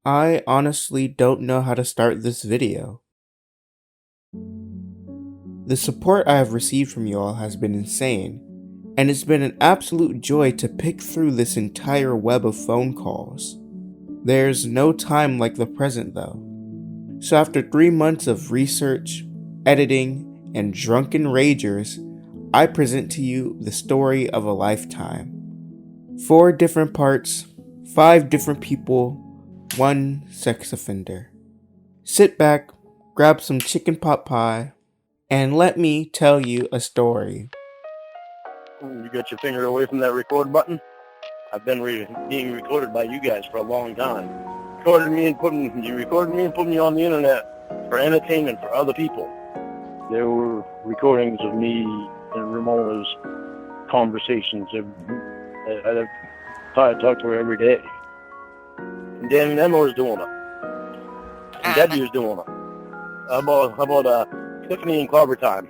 I honestly don't know how to start this video. The support I have received from you all has been insane, and it's been an absolute joy to pick through this entire web of phone calls. There's no time like the present though. So after 3 months of research, editing, and drunken ragers, I present to you the story of a lifetime. 4 different parts, 5 different people, 1 sex offender. Sit back, grab some chicken pot pie, and let me tell you a story. You got your finger away from that record button? I've been being recorded by you guys for a long time. You recorded me and put me on the internet for entertainment for other people. There were recordings of me and Ramona's conversations. I talk to her every day. And Dan and Emma was doing it. And Debbie was doing it. How about Tiffany and Clobber time?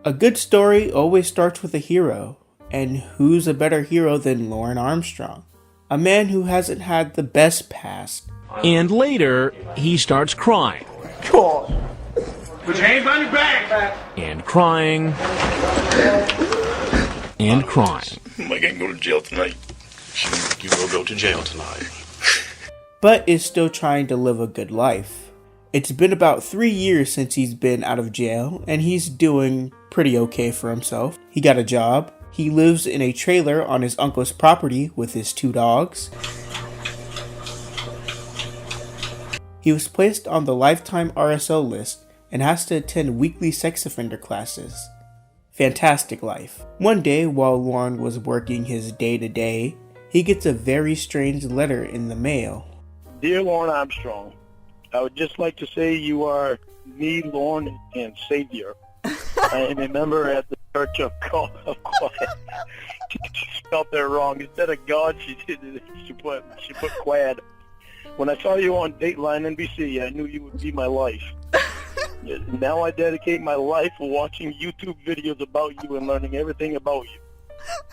A good story always starts with a hero, and who's a better hero than Lorne Armstrong? A man who hasn't had the best past. And later, he starts crying. Put your hands on your back. And crying. And crying. Am I gonna go to jail tonight? You will go to jail tonight. But is still trying to live a good life. It's been about 3 years since he's been out of jail, and he's doing pretty okay for himself. He got a job. He lives in a trailer on his uncle's property with his 2 dogs. He was placed on the lifetime RSO list and has to attend weekly sex offender classes. Fantastic life. One day, while Lorne was working his day-to-day, he gets a very strange letter in the mail. Dear Lorne Armstrong, I would just like to say you are me, Lorne, and Savior. I am a member at the Church of Cawd. She spelled that wrong. Instead of God, she put Quad. When I saw you on Dateline NBC, I knew you would be my life. Now I dedicate my life watching YouTube videos about you and learning everything about you.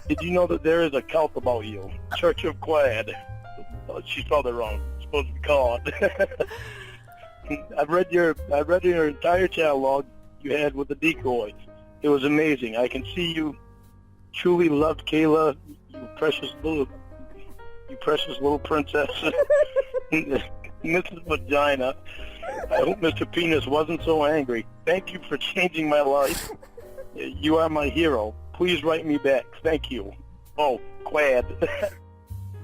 Did you know that there is a cult about you? Church of Quad. Oh, she spelled it wrong. It's supposed to be Cawd. I've read your entire catalog you had with the decoys. It was amazing. I can see you truly loved Kayla, you precious little princess. Mrs. Vagina. I hope Mr. Penis wasn't so angry. Thank you for changing my life. You are my hero. Please write me back. Thank you. Oh, Quad.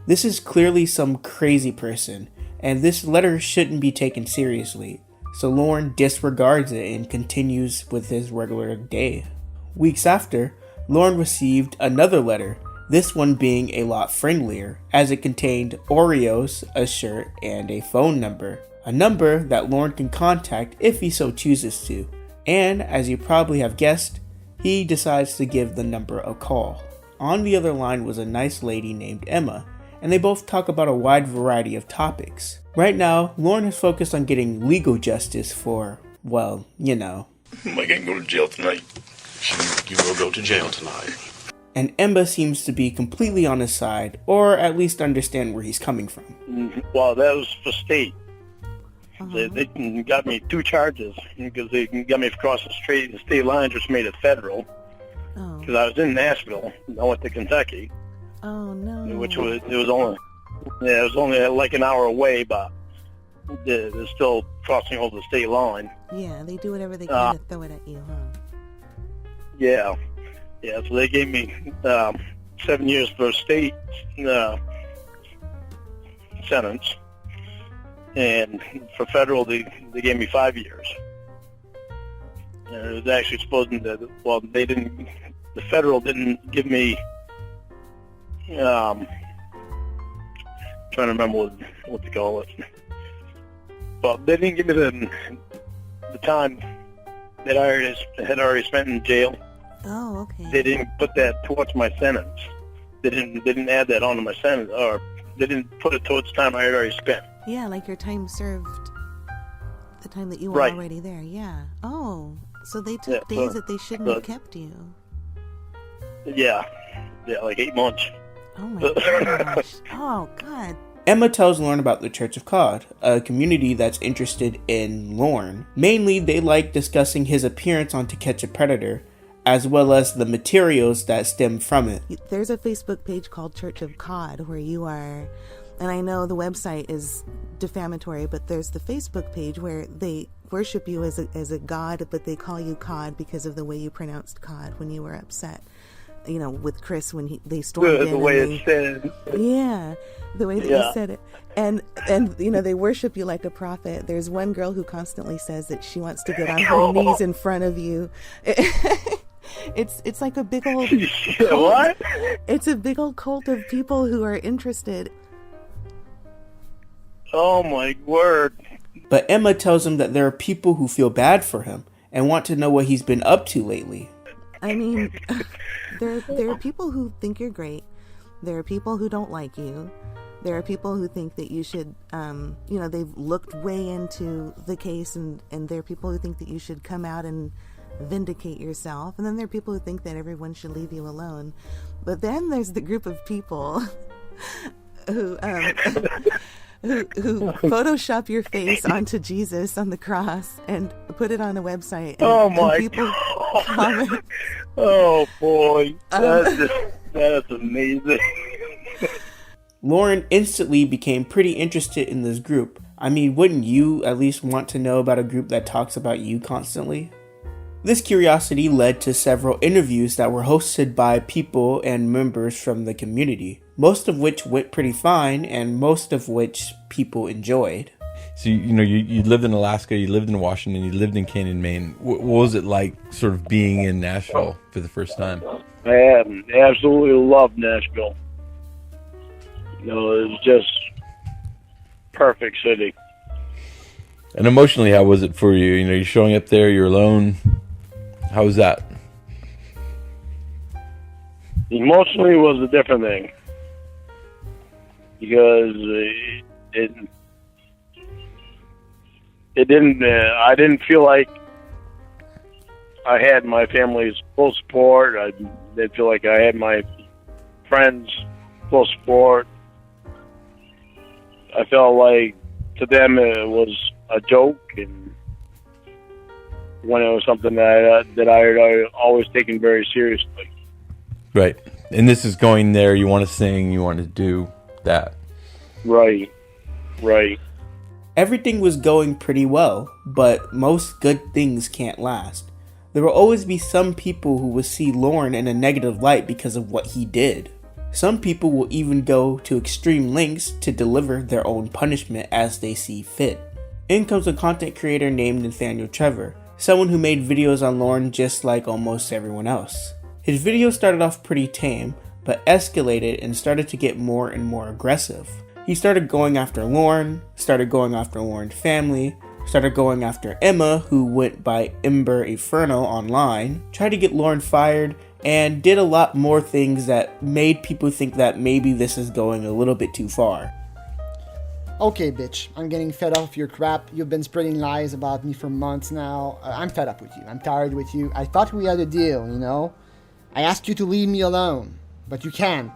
This is clearly some crazy person, and this letter shouldn't be taken seriously, so Lorne disregards it and continues with his regular day. Weeks after, Lorne received another letter, this one being a lot friendlier, as it contained Oreos, a shirt, and a phone number. A number that Lorne can contact if he so chooses to, and as you probably have guessed, he decides to give the number a call. On the other line was a nice lady named Emma, and they both talk about a wide variety of topics. Right now, Lorne is focused on getting legal justice for, well, you know. Am I gonna go to jail tonight? You will go to jail tonight. And Emma seems to be completely on his side, or at least understand where he's coming from. Well, that was for state. They got me 2 charges because they got me across the state line, just made it federal. Because I was in Nashville, I went to Kentucky. Oh no! It was only like an hour away, but they're still crossing over the state line. Yeah, they do whatever they can to throw it at you, huh? Yeah. So they gave me 7 years for a state sentence, and for federal, they gave me 5 years. And it was actually supposed to, well, they didn't, the federal didn't give me, trying to remember what to call it. But they didn't give me the time that I had already spent in jail. Oh, okay. They didn't put that towards my sentence. They didn't add that onto my sentence, or they didn't put it towards time I had already spent. Yeah, like your time served, the time that you were Right. already there. Yeah. Oh, so they took days that they shouldn't have kept you. Yeah, like 8 months. Oh my gosh. Oh God. Emma tells Lorne about the Church of Cawd, a community that's interested in Lorne. Mainly, they like discussing his appearance on To Catch a Predator, as well as the materials that stem from it. There's a Facebook page called Church of Cawd where you are, and I know the website is defamatory, but there's the Facebook page where they worship you as a god, but they call you Cawd because of the way you pronounced Cawd when you were upset. You know, with Chris when they stormed in. The way it's said. Yeah, the way that you said it. And you know, they worship you like a prophet. There's one girl who constantly says that she wants to get on her knees in front of you. It's like a big old cult. What? It's a big old cult of people who are interested. Oh my word. But Emma tells him that there are people who feel bad for him and want to know what he's been up to lately. I mean, there are people who think you're great. There are people who don't like you. There are people who think that you should, you know, they've looked way into the case, and there are people who think that you should come out and vindicate yourself. And then there are people who think that everyone should leave you alone. But then there's the group of people who Photoshop your face onto Jesus on the cross and put it on a website. And, Oh my people God. comment. Oh boy. That's amazing. Lorne instantly became pretty interested in this group. I mean, wouldn't you at least want to know about a group that talks about you constantly? This curiosity led to several interviews that were hosted by people and members from the community, most of which went pretty fine and most of which people enjoyed. So, you know, you lived in Alaska, you lived in Washington, you lived in Canyon, Maine. What was it like sort of being in Nashville for the first time? I absolutely loved Nashville. You know, it was just perfect city. And emotionally, how was it for you? You know, you're showing up there, you're alone. How was that? Emotionally was a different thing. Because it didn't, I didn't feel like I had my family's full support. I didn't feel like I had my friends' full support. I felt like to them it was a joke, and when it was something that I had always taken very seriously. Right. And this is going there, you want to sing, you want to do that. Right. Everything was going pretty well, but most good things can't last. There will always be some people who will see Lorne in a negative light because of what he did. Some people will even go to extreme lengths to deliver their own punishment as they see fit. In comes a content creator named Nathaniel Trevor, someone who made videos on Lorne just like almost everyone else. His videos started off pretty tame, but escalated and started to get more and more aggressive. He started going after Lorne, started going after Lorne's family, started going after Emma, who went by Ember Enfierno online, tried to get Lorne fired, and did a lot more things that made people think that maybe this is going a little bit too far. Okay, bitch, I'm getting fed up with your crap. You've been spreading lies about me for months now. I'm fed up with you. I'm tired with you. I thought we had a deal, you know? I asked you to leave me alone, but you can't.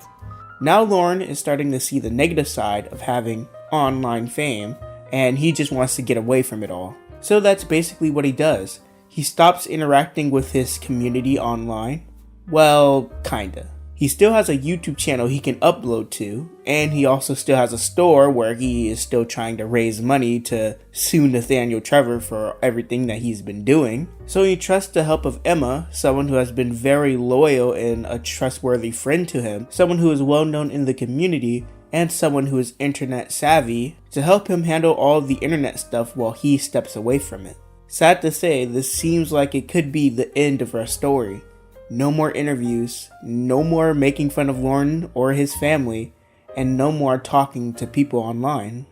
Now Lorne is starting to see the negative side of having online fame, and he just wants to get away from it all. So that's basically what he does. He stops interacting with his community online. Well, kinda. He still has a YouTube channel he can upload to, and he also still has a store where he is still trying to raise money to sue Nathaniel Trevor for everything that he's been doing. So he trusts the help of Emma, someone who has been very loyal and a trustworthy friend to him, someone who is well known in the community, and someone who is internet savvy to help him handle all the internet stuff while he steps away from it. Sad to say, this seems like it could be the end of our story. No more interviews, no more making fun of Lorne or his family, and no more talking to people online.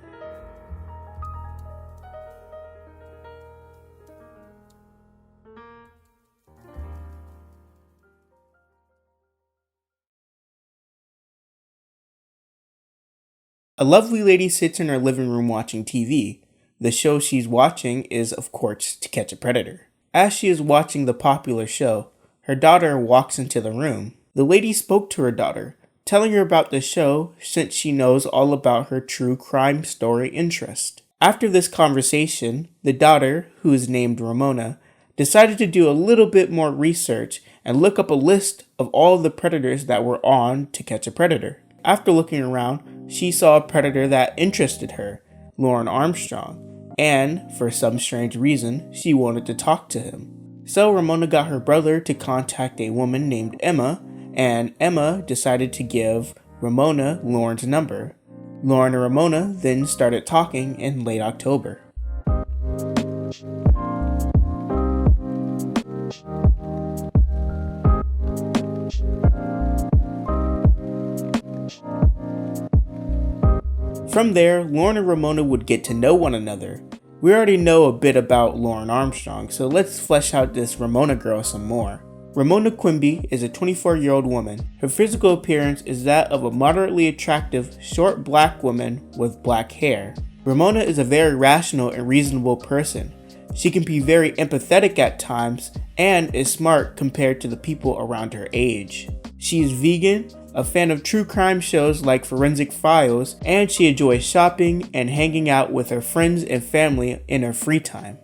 A lovely lady sits in her living room watching TV. The show she's watching is, of course, To Catch a Predator. As she is watching the popular show, her daughter walks into the room. The lady spoke to her daughter, telling her about the show since she knows all about her true crime story interest. After this conversation, the daughter, who is named Ramona, decided to do a little bit more research and look up a list of all the predators that were on To Catch a Predator. After looking around, she saw a predator that interested her, Lorne Armstrong, and, for some strange reason, she wanted to talk to him. So Ramona got her brother to contact a woman named Emma, and Emma decided to give Ramona Lorne's number. Lorne and Ramona then started talking in late October. From there, Lorne and Ramona would get to know one another. We already know a bit about Lorne Armstrong, so let's flesh out this Ramona girl some more. Ramona Quimby is a 24-year-old woman. Her physical appearance is that of a moderately attractive, short black woman with black hair. Ramona is a very rational and reasonable person. She can be very empathetic at times and is smart compared to the people around her age. She is vegan, a fan of true crime shows like Forensic Files, and she enjoys shopping and hanging out with her friends and family in her free time.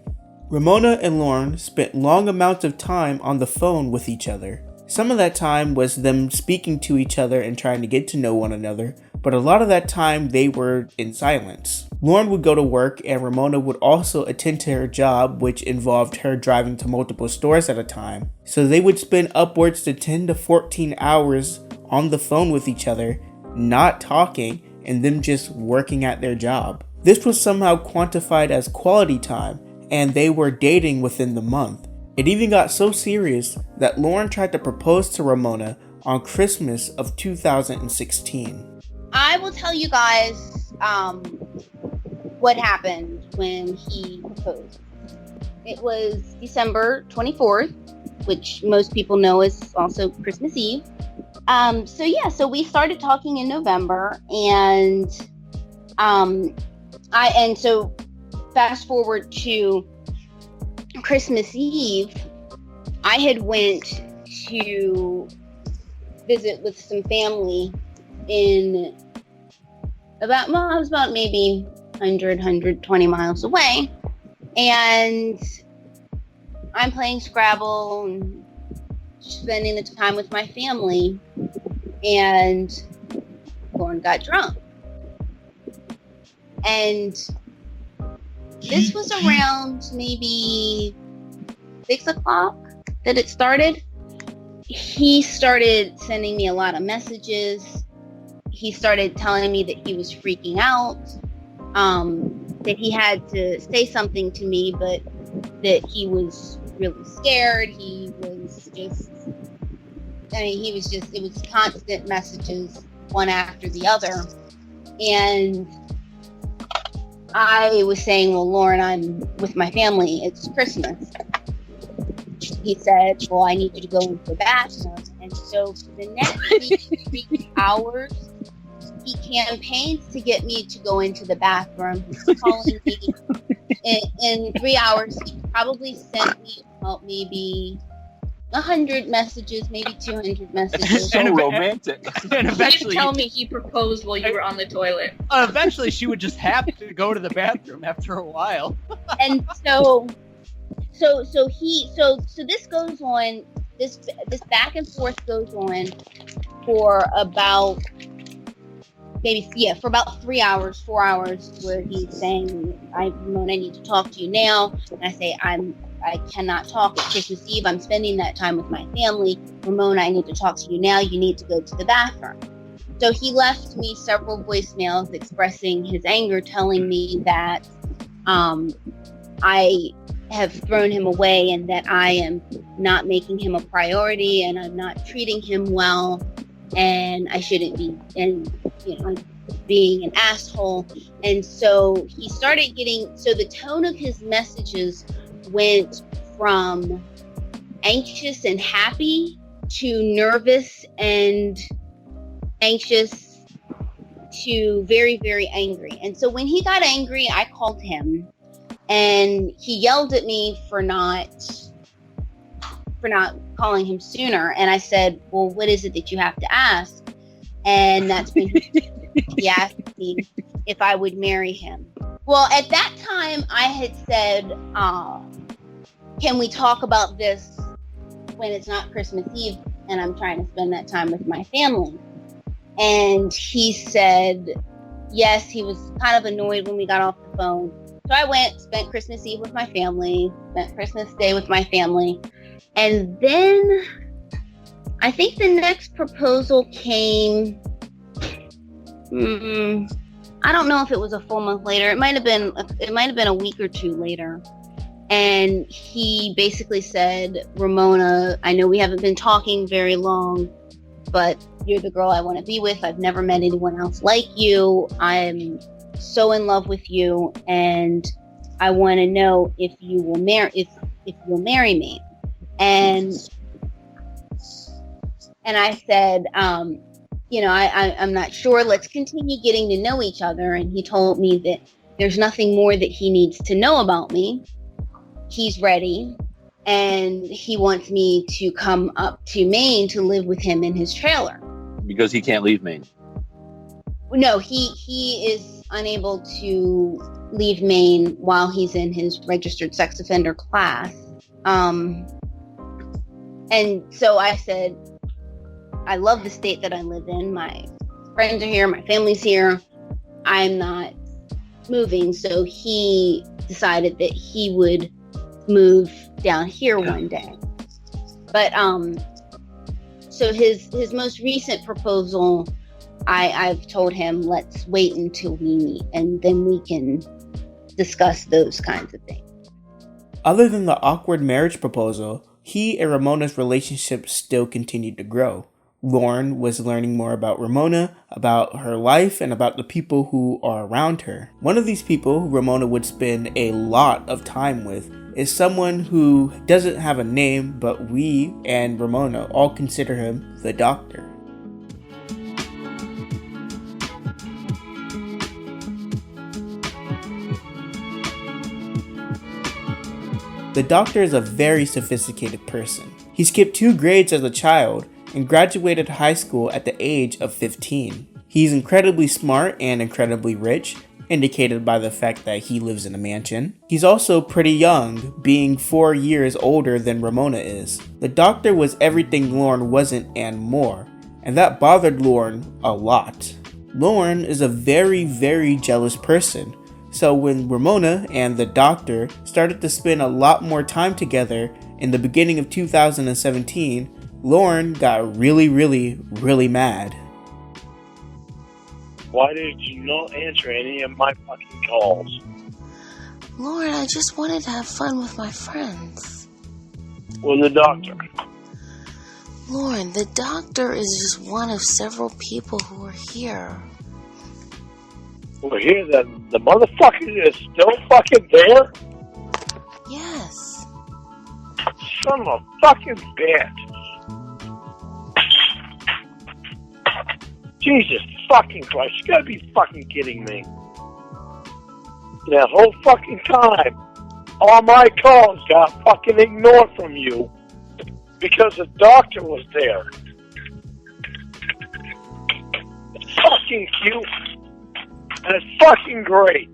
Ramona and Lorne spent long amounts of time on the phone with each other. Some of that time was them speaking to each other and trying to get to know one another, but a lot of that time they were in silence. Lorne would go to work and Ramona would also attend to her job, which involved her driving to multiple stores at a time. So they would spend upwards to 10 to 14 hours on the phone with each other, not talking, and them just working at their job. This was somehow quantified as quality time, and they were dating within the month. It even got so serious that Lorne tried to propose to Ramona on Christmas of 2016. I will tell you guys what happened when he proposed. It was December 24th, which most people know is also Christmas Eve. So we started talking in November, and so fast forward to Christmas Eve, I had went to visit with some family in I was about maybe 120 miles away, and I'm playing Scrabble and spending the time with my family, and Lorne got drunk. And this was around maybe 6 o'clock that it started. He started sending me a lot of messages. He started telling me that he was freaking out, that he had to say something to me, but that he was really scared. It was constant messages, one after the other. And I was saying, well, Lorne, I'm with my family. It's Christmas. He said, well, I need you to go into the bathroom. And so for the next 3 hours, he campaigned to get me to go into the bathroom. He's calling me. In 3 hours, he probably sent me about maybe 100 messages, maybe 200 messages. So romantic. And eventually, tell me he proposed while you were on the toilet. Eventually, she would just have to go to the bathroom after a while. And so this goes on. This back and forth goes on for about for about 3 hours, 4 hours, where he's saying, Ramona, I need to talk to you now. And I say, I cannot talk. It's Christmas Eve. I'm spending that time with my family. Ramona, I need to talk to you now. You need to go to the bathroom. So he left me several voicemails expressing his anger, telling me that I have thrown him away and that I am not making him a priority and I'm not treating him well and I shouldn't be, and being an asshole. And so he started getting, so the tone of his messages went from anxious and happy to nervous and anxious to very, very angry. And so when he got angry, I called him and he yelled at me for not calling him sooner. And I said, well, what is it that you have to ask? And that's when he asked me if I would marry him. Well, at that time I had said, can we talk about this when it's not Christmas Eve and I'm trying to spend that time with my family? And he said, yes. He was kind of annoyed when we got off the phone. So I went, spent Christmas Eve with my family, spent Christmas Day with my family. And then I think the next proposal came, I don't know if it was a full month later. It might have been a week or two later. And he basically said, Ramona, I know we haven't been talking very long, but you're the girl I want to be with. I've never met anyone else like you. I'm so in love with you, and I want to know if you will marry me. And I said, I'm not sure. Let's continue getting to know each other. And he told me that there's nothing more that he needs to know about me. He's ready, and he wants me to come up to Maine to live with him in his trailer. Because he can't leave Maine. No, he is unable to leave Maine while he's in his registered sex offender class. And so I said, I love the state that I live in. My friends are here. My family's here. I'm not moving. So he decided that he would move down here one day. But so his most recent proposal, I've told him, let's wait until we meet and then we can discuss those kinds of things. Other than the awkward marriage proposal, he and Ramona's relationship still continued to grow. Lorne was learning more about Ramonuh, about her life, and about the people who are around her. One of these people who Ramonuh would spend a lot of time with is someone who doesn't have a name, but we and Ramonuh all consider him the Doctor. The Doctor is a very sophisticated person. He skipped 2 grades as a child and graduated high school at the age of 15. He's incredibly smart and incredibly rich, indicated by the fact that he lives in a mansion. He's also pretty young, being 4 years older than Ramona is. The Doctor was everything Lorne wasn't and more, and that bothered Lorne a lot. Lorne is a very, very jealous person, so when Ramona and the Doctor started to spend a lot more time together in the beginning of 2017, Lorne got really, really, really mad. Why did you not answer any of my fucking calls? Lorne, I just wanted to have fun with my friends. Well, the Doctor. Lorne, the Doctor is just one of several people who are here. Well, here, the motherfucker is still fucking there? Yes. Son of a fucking bitch. Jesus fucking Christ, you gotta be fucking kidding me. That whole fucking time, all my calls got fucking ignored from you because the Doctor was there. It's fucking cute. And it's fucking great.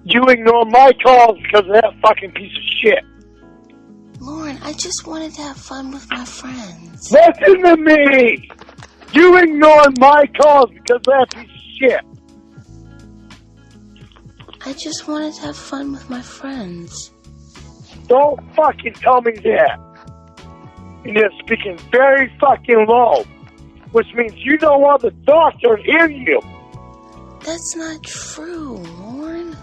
You ignore my calls because of that fucking piece of shit. Lorne, I just wanted to have fun with my friends. Listen to me! You ignored my calls because of that piece of shit. I just wanted to have fun with my friends. Don't fucking tell me that. And you're speaking very fucking low. which means you don't want the doctor to hear you. That's not true, Lorne.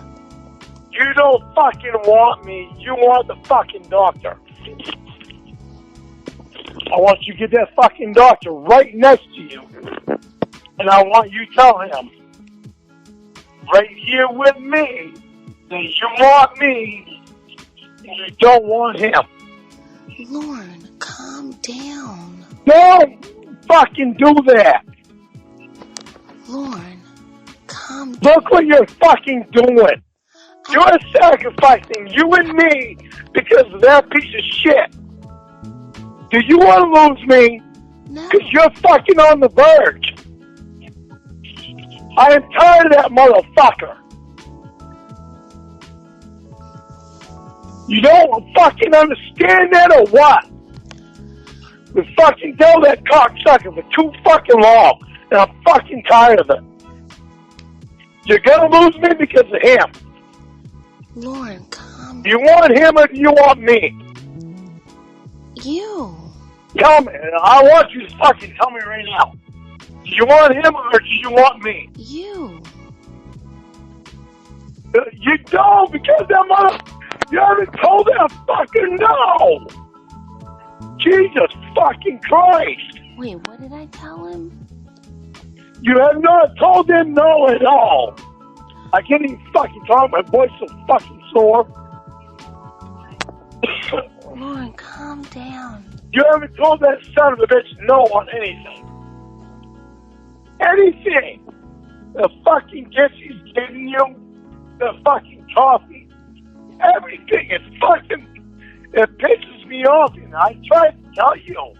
You don't fucking want me. You want the fucking doctor. I want you to get that fucking doctor right next to you. And I want you to tell him, right here with me, that you want me and you don't want him. Lorne, calm down. Don't fucking do that. Lorne, calm down. Look what you're fucking doing. You're sacrificing you and me because of that piece of shit. Do you want to lose me? No. Because you're fucking on the verge. I am tired of that motherfucker. You don't fucking understand that or what? We fucking tell that cocksucker for too fucking long, and I'm fucking tired of it. You're gonna lose me because of him. Lorne, calm down. Do you want him or do you want me? You. Tell me. I want you to fucking tell me right now. Do you want him or do you want me? You. You don't, because that mother... You haven't told that fucker no! Jesus fucking Christ! Wait, what did I tell him? You have not told him no at all! I can't even fucking talk, my voice is so fucking sore. Lorne, calm down. You haven't told that son of a bitch no on anything. Anything! The fucking gifts he's giving you, the fucking coffee, everything. It pisses me off, and I tried to tell you.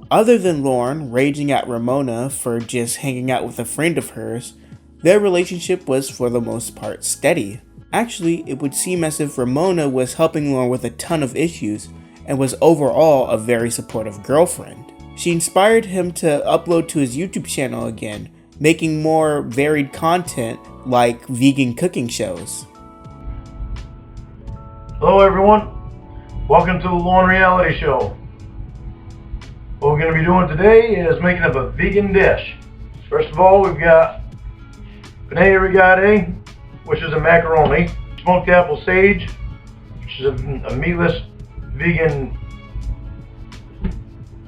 Other than Lorne raging at Ramona for just hanging out with a friend of hers, their relationship was for the most part steady. Actually, it would seem as if Ramona was helping Lorne with a ton of issues and was overall a very supportive girlfriend. She inspired him to upload to his YouTube channel again, making more varied content like vegan cooking shows. Hello everyone, welcome to the Lorne Reality Show. What we're going to be doing today is making up a vegan dish. First of all, we've got penne rigate, which is a macaroni, smoked apple sage, which is a meatless vegan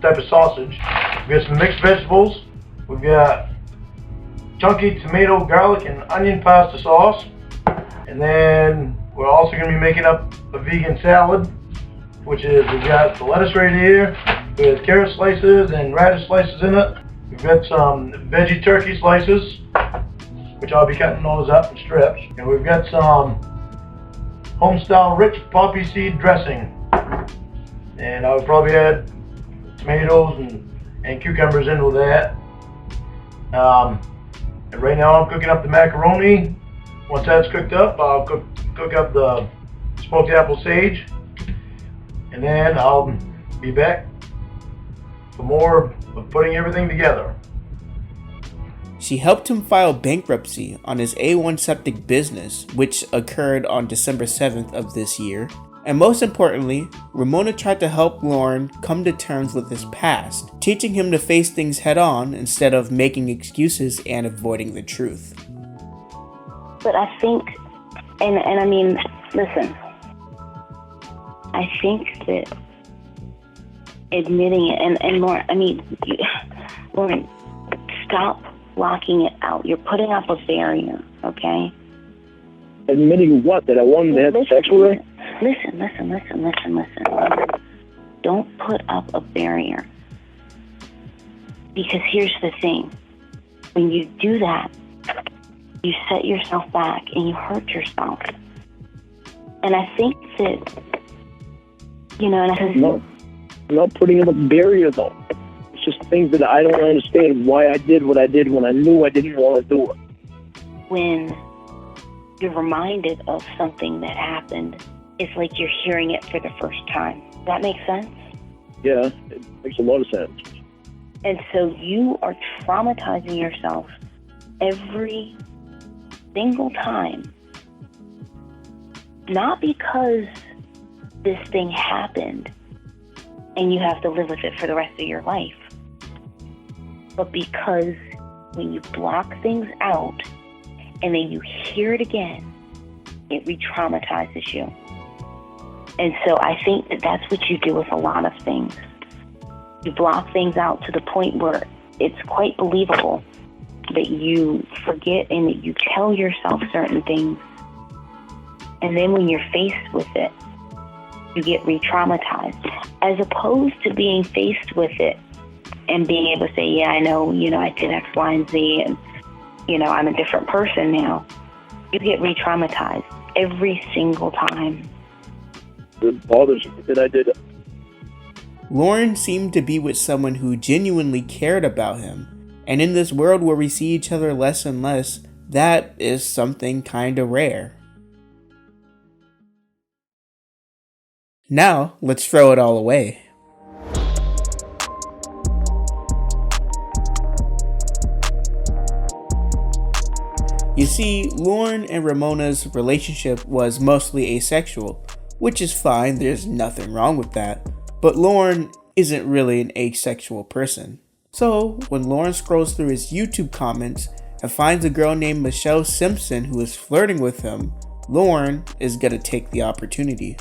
type of sausage. We got some mixed vegetables. We've got chunky tomato, garlic, and onion pasta sauce. And then we're also going to be making up a vegan salad, which is, we've got the lettuce right here with carrot slices and radish slices in it. We've got some veggie turkey slices, which I'll be cutting those up in strips. And we've got some home-style rich poppy seed dressing. And I would probably add tomatoes and cucumbers into that. And right now I'm cooking up the macaroni. Once that's cooked up, I'll cook up the smoked apple sage. And then I'll be back for more of putting everything together. She helped him file bankruptcy on his A1 septic business, which occurred on December 7th of this year. And most importantly, Ramona tried to help Lorne come to terms with his past, teaching him to face things head on instead of making excuses and avoiding the truth. But I think, and I mean, listen, I think that admitting it, and Lauren, I mean, Lauren, stop blocking it out. You're putting up a barrier, okay? Admitting what? That I wanted to have sex with her? Listen. Don't put up a barrier. Because here's the thing. When you do that, you set yourself back and you hurt yourself. And I think that, you know, No, I'm not putting up a barrier, though. It's just things that I don't understand why I did what I did when I knew I didn't want to do it. when you're reminded of something that happened, it's like you're hearing it for the first time. Does that make sense? Yeah, it makes a lot of sense. And so you are traumatizing yourself every single time. Not because this thing happened and you have to live with it for the rest of your life, but because when you block things out and then you hear it again, it re-traumatizes you. And so I think that that's what you do with a lot of things. You block things out to the point where it's quite believable that you forget and that you tell yourself certain things. And then when you're faced with it, you get re-traumatized. As opposed to being faced with it and being able to say, yeah, I know, I did X, Y, and Z, and, I'm a different person now. You get re-traumatized every single time. It bothers me that I did it. Lorne seemed to be with someone who genuinely cared about him, and in this world where we see each other less and less, that is something kinda rare. Now, let's throw it all away. You see, Lorne and Ramona's relationship was mostly asexual, which is fine, there's nothing wrong with that, but Lorne isn't really an asexual person. So, when Lorne scrolls through his YouTube comments and finds a girl named Michelle Simpson who is flirting with him, Lorne is gonna take the opportunity.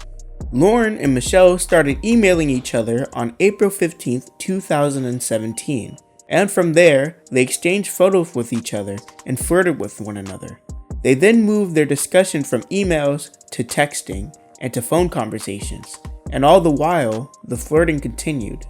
Lorne and Michelle started emailing each other on April 15th, 2017. And from there, they exchanged photos with each other and flirted with one another. They then moved their discussion from emails to texting and to phone conversations, and all the while, the flirting continued.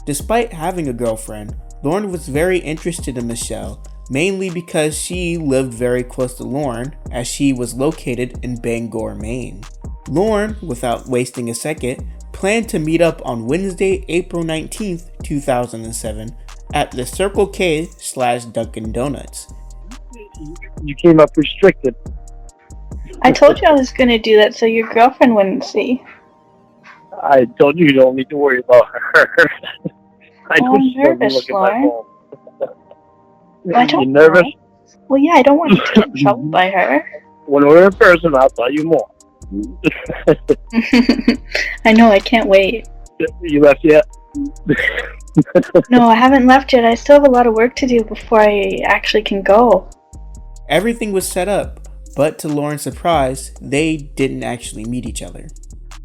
Despite having a girlfriend, Lorne was very interested in Michelle, mainly because she lived very close to Lorne, as she was located in Bangor, Maine. Lorne, without wasting a second, planned to meet up on Wednesday, April 19th, 2007, at the Circle K/Dunkin' Donuts. You came up restricted. I told you I was going to do that so your girlfriend wouldn't see. I told you don't need to worry about her. I'm nervous, Lorne. I don't You nervous? know. Well, yeah, I don't want you to get in trouble by her. When we're in person, I'll tell you more. I know, I can't wait. You left yet? No, I haven't left yet. I still have a lot of work to do before I actually can go. Everything was set up, but to Lorne's surprise, they didn't actually meet each other.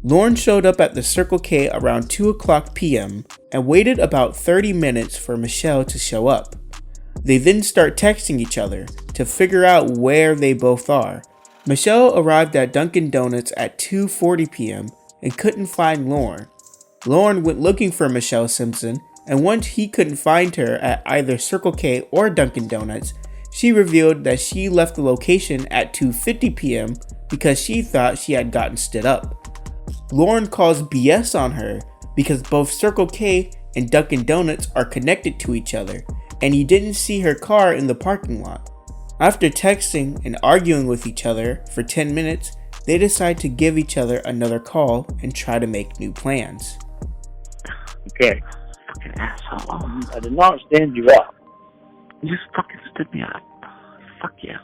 Lorne showed up at the Circle K around 2 o'clock p.m. and waited about 30 minutes for Michelle to show up. They then start texting each other to figure out where they both are. Michelle arrived at Dunkin' Donuts at 2:40 p.m. and couldn't find Lorne. Lorne went looking for Michelle Simpson, and once he couldn't find her at either Circle K or Dunkin' Donuts, she revealed that she left the location at 2:50 p.m. because she thought she had gotten stood up. Lorne calls BS on her because both Circle K and Dunkin' Donuts are connected to each other, and he didn't see her car in the parking lot. After texting and arguing with each other for 10 minutes, they decide to give each other another call and try to make new plans. Okay. Fucking asshole. I did not stand you up. You just fucking stood me up. Fuck you.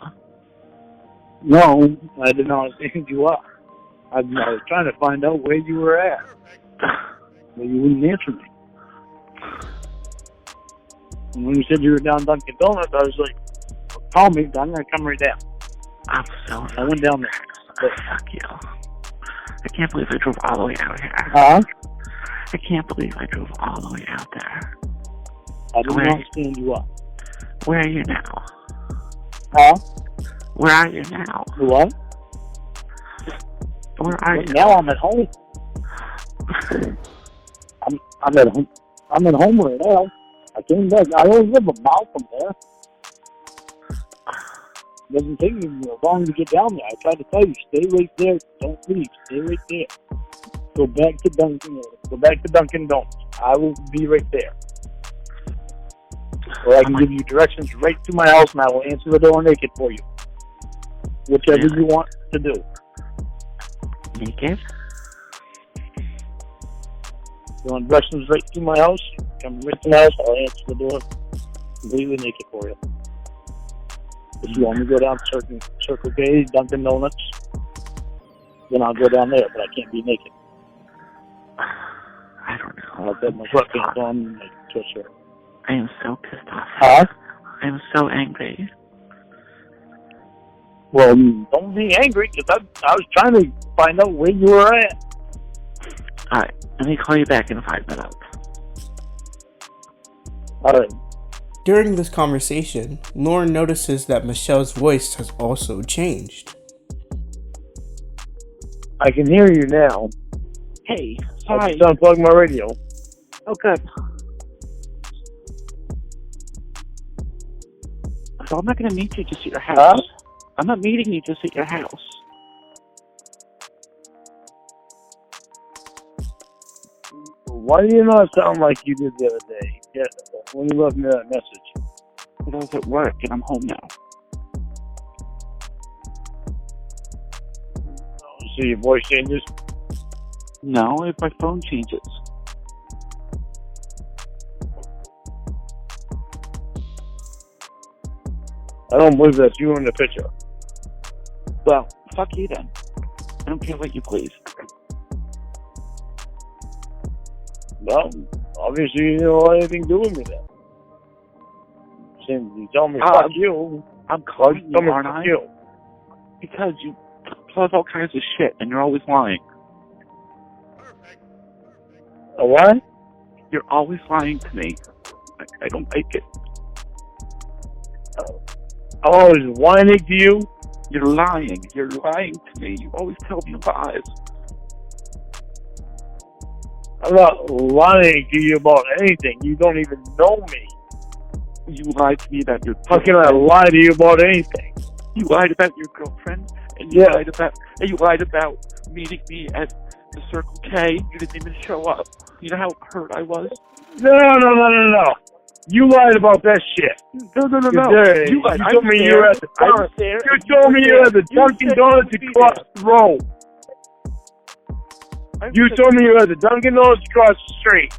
No, I did not stand you up. I was trying to find out where you were at. But you wouldn't answer me. And when you said you were down Dunkin' Donuts, I was like, call me, I'm going to come right down. I'm so I went down there. But fuck you. I can't believe I drove all the way out here. Huh? I can't believe I drove all the way out there. I did not stand you up. Where are you now? Huh? Where are you now? What? Where are you? Now I'm at home. I'm at home. I'm at home right now. I came back. I only live a mile from there. It doesn't take me long to get down there. I tried to tell you, stay right there. Don't leave. Stay right there. Go back to Dunkin' Donuts. I will be right there. Or I can give you directions right to my house, and I will answer the door naked for you. Whichever you want to do. Naked? You want directions right to my house? Come right to my house, I'll answer the door completely naked for you. If you want me to go down to Circle K, Dunkin' Donuts, then I'll go down there, but I can't be naked. I don't know. I'll put my sweatpants on and my sweatshirt. I am so pissed off. Huh? I am so angry. Well, don't be angry, because I was trying to find out where you were at. Alright, let me call you back in 5 minutes. Alright. During this conversation, Lorne notices that Michelle's voice has also changed. I can hear you now. Hey, I sorry. just unplugged my radio. Oh, good. So I'm not going to meet you just at your house. Huh? I'm not meeting you just at your house. Why do you not sound like you did the other day? Yeah, when you left me that message. But I was at work and I'm home now. So your voice changes? No, if my phone changes. I don't believe that's you in the picture. Well, fuck you then. I don't care what you please. Well, obviously you don't want anything to do with me then. Since you tell me fuck you, I'm calling you, aren't fuck I? you. Because you cause all kinds of shit and you're always lying. A what? You're always lying to me. I don't like it. I'm always whining to you. You're lying. You're lying to me. You always tell me lies. I'm not lying to you about anything. You don't even know me. You lied to me about your How can I lie to you about anything? You lied about your girlfriend, and you lied about meeting me at the Circle K. You didn't even show up. You know how hurt I was? No. You lied about that shit. No. You lied. told me you were at the You told me you were at the Dunkin' Donuts across the road. You told me you were at the Dunkin' Donuts across the street.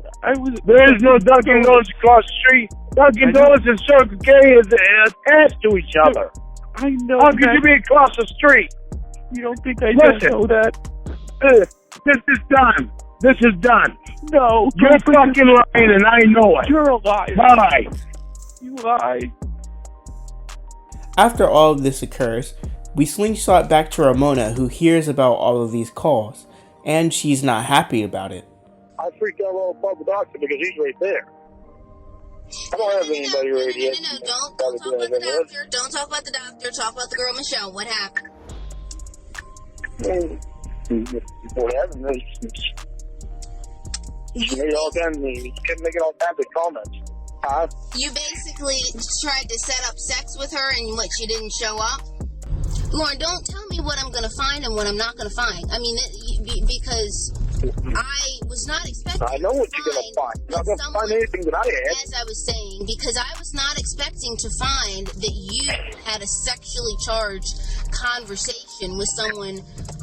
There is no Dunkin' Donuts across the street. Dunkin' Donuts and Circle K is attached to each other. I know. How could you be across the street? You don't think I don't know that? This is done. This is done. No. You're fucking lying and I know it. You're a liar. Bye. You lie. After all of this occurs, we slingshot back to Ramona, who hears about all of these calls, and she's not happy about it. I freaked out all about the doctor because he's right there. I don't have anybody right here. No, don't talk about the doctor. Don't talk about the doctor. Talk about the girl Michelle. What happened? What happened? She made all kinds of, she kept making all kinds of comments. Huh? You basically tried to set up sex with her and what, she didn't show up? Lorne, don't tell me what I'm going to find and what I'm not going to find. I mean, because I was not expecting I know what you're going to find. You're not going to find anything that I had. As I was saying, because I was not expecting to find that you had a sexually charged conversation with someone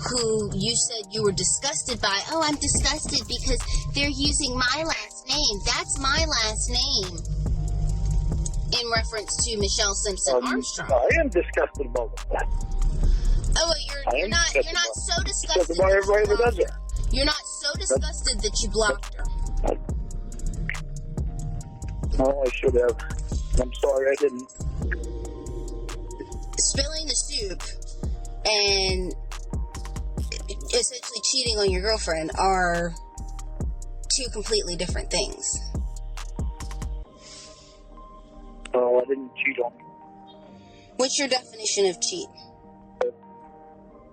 who you said you were disgusted by. Oh, I'm disgusted because they're using my last name. That's my last name. In reference to Michelle Simpson Armstrong. I am disgusted about that. Oh, well, you're not so disgusted. Why everybody ever does that? You're not so disgusted that you blocked her. Oh, I should have. I'm sorry, I didn't. Spilling the soup and essentially cheating on your girlfriend are two completely different things. Oh, I didn't cheat on her. What's your definition of cheat?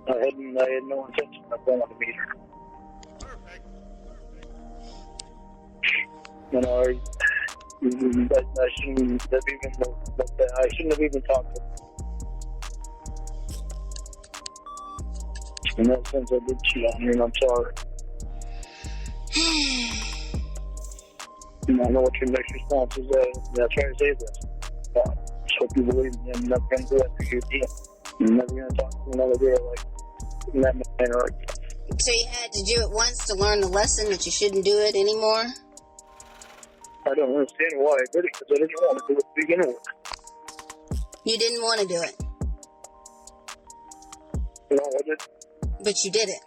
I had no intention of going to meet her. You know, I shouldn't have even talked to her. In that sense, I did cheat on her, and I'm sorry. I know what your next response is. I'm trying to say this. So people believe me. I'm never going to do that to you again. I'm never going to talk to another girl like in that manner again. So you had to do it once to learn the lesson that you shouldn't do it anymore? I don't understand why I did it, because I didn't want to do it to begin with. You didn't want to do it. No, I did. But you did it.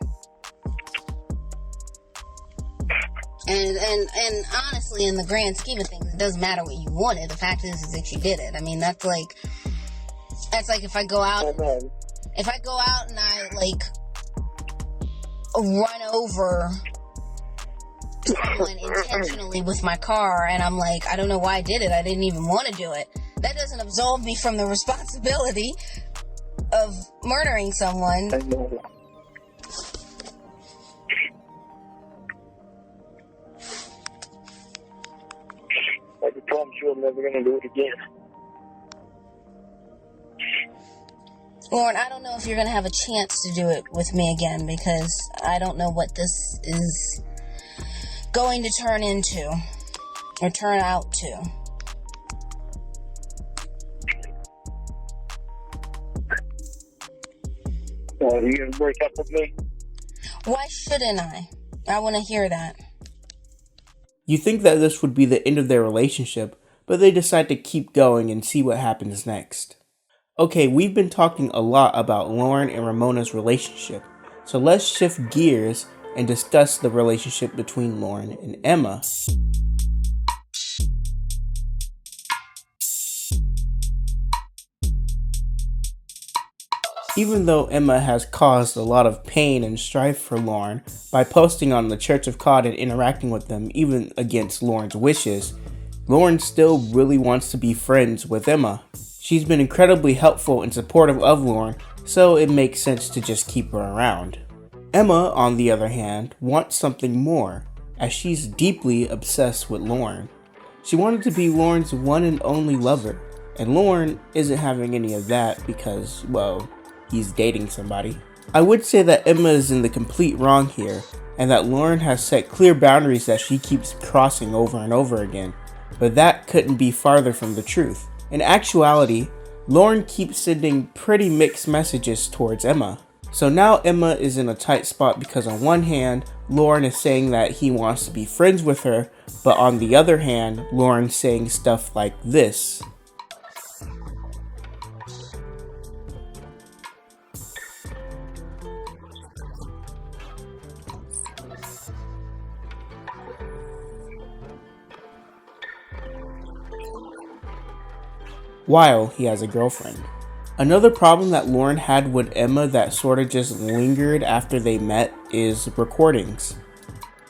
And honestly, in the grand scheme of things, it doesn't matter what you wanted. The fact is that you did it. I mean, that's like if I go out and I like run over someone intentionally with my car, and I'm like, I don't know why I did it. I didn't even want to do it. That doesn't absolve me from the responsibility of murdering someone. I can promise you I'm never going to do it again. Lorne, I don't know if you're going to have a chance to do it with me again, because I don't know what this is going to turn into, or turn out to. Are you going to break up with me? Why shouldn't I? I want to hear that. You think that this would be the end of their relationship, but they decide to keep going and see what happens next. Okay, we've been talking a lot about Lorne and Ramona's relationship, so let's shift gears and discuss the relationship between Lorne and Emma. Even though Emma has caused a lot of pain and strife for Lorne by posting on the Church of Cawd and interacting with them even against Lorne's wishes, Lorne still really wants to be friends with Emma. She's been incredibly helpful and supportive of Lorne, so it makes sense to just keep her around. Emma, on the other hand, wants something more, as she's deeply obsessed with Lorne. She wanted to be Lorne's one and only lover, and Lorne isn't having any of that because, well, he's dating somebody. I would say that Emma is in the complete wrong here, and that Lorne has set clear boundaries that she keeps crossing over and over again, but that couldn't be farther from the truth. In actuality, Lorne keeps sending pretty mixed messages towards Emma. So now Emma is in a tight spot because on one hand, Lorne is saying that he wants to be friends with her, but on the other hand, Lorne's saying stuff like this. While he has a girlfriend. Another problem that Lorne had with Emma that sort of just lingered after they met is recordings.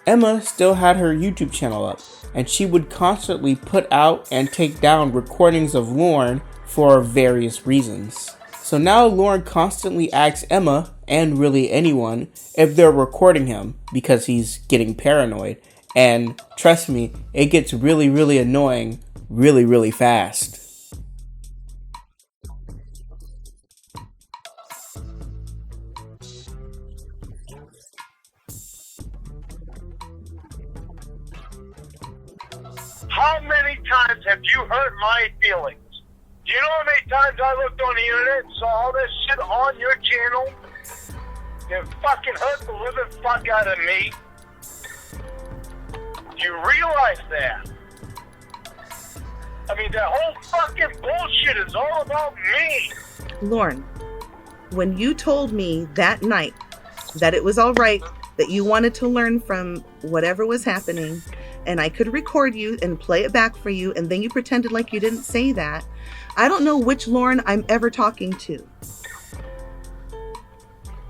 Emma still had her YouTube channel up, and she would constantly put out and take down recordings of Lorne for various reasons. So now Lorne constantly asks Emma, and really anyone, if they're recording him because he's getting paranoid. And trust me, it gets really annoying really fast. How many times have you hurt my feelings? Do you know how many times I looked on the internet and saw all this shit on your channel? You fucking hurt the living fuck out of me. Do you realize that? I mean, that whole fucking bullshit is all about me. Lorne, when you told me that night that it was all right, that you wanted to learn from whatever was happening, and I could record you and play it back for you, and then you pretended like you didn't say that, I don't know which Lorne I'm ever talking to.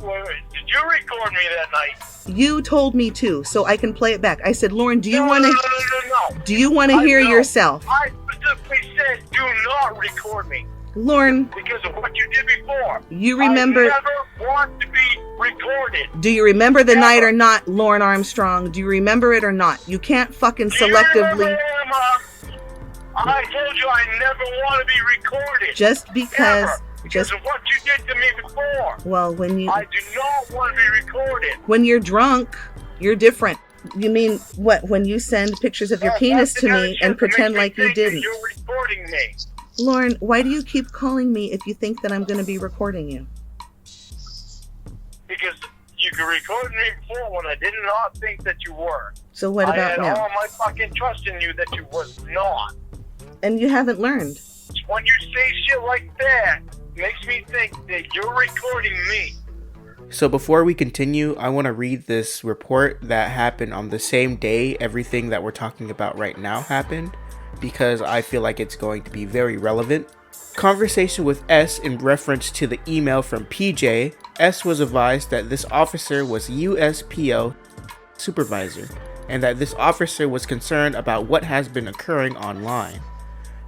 Wait, did you record me that night? You told me to, so I can play it back. I said, Lorne, do you want to? No. Do you want to hear yourself? I specifically said, do not record me. Lorne, because of what you did before. You remember? I never want to be recorded. Do you remember the night or not, Lorne Armstrong? Do you remember it or not? You can't fucking selectively. I told you I never want to be recorded. Just because. Because of what you did to me before. Well, when you. I do not want to be recorded. When you're drunk, you're different. You mean what? When you send pictures of your penis to me and pretend like you didn't. You're recording me. Lorne, why do you keep calling me if you think that I'm going to be recording you? Because you could record me before when I did not think that you were. So what about now? I now? had all my fucking trust in you that you was not. And you haven't learned. When you say shit like that, makes me think that you're recording me. So before we continue, I want to read this report that happened on the same day everything that we're talking about right now happened, because I feel like it's going to be very relevant. Conversation with S in reference to the email from PJ. S was advised that this officer was USPO supervisor, and that this officer was concerned about what has been occurring online.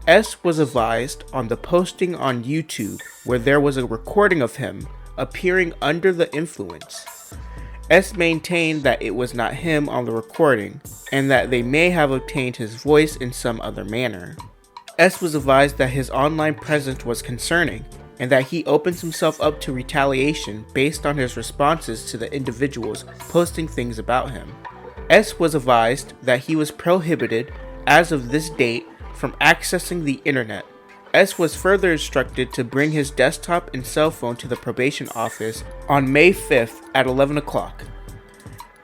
S was advised on the posting on YouTube where there was a recording of him appearing under the influence. S maintained that it was not him on the recording, and that they may have obtained his voice in some other manner. S was advised that his online presence was concerning, and that he opens himself up to retaliation based on his responses to the individuals posting things about him. S was advised that he was prohibited, as of this date, from accessing the internet. S was further instructed to bring his desktop and cell phone to the probation office on May 5th at 11 o'clock.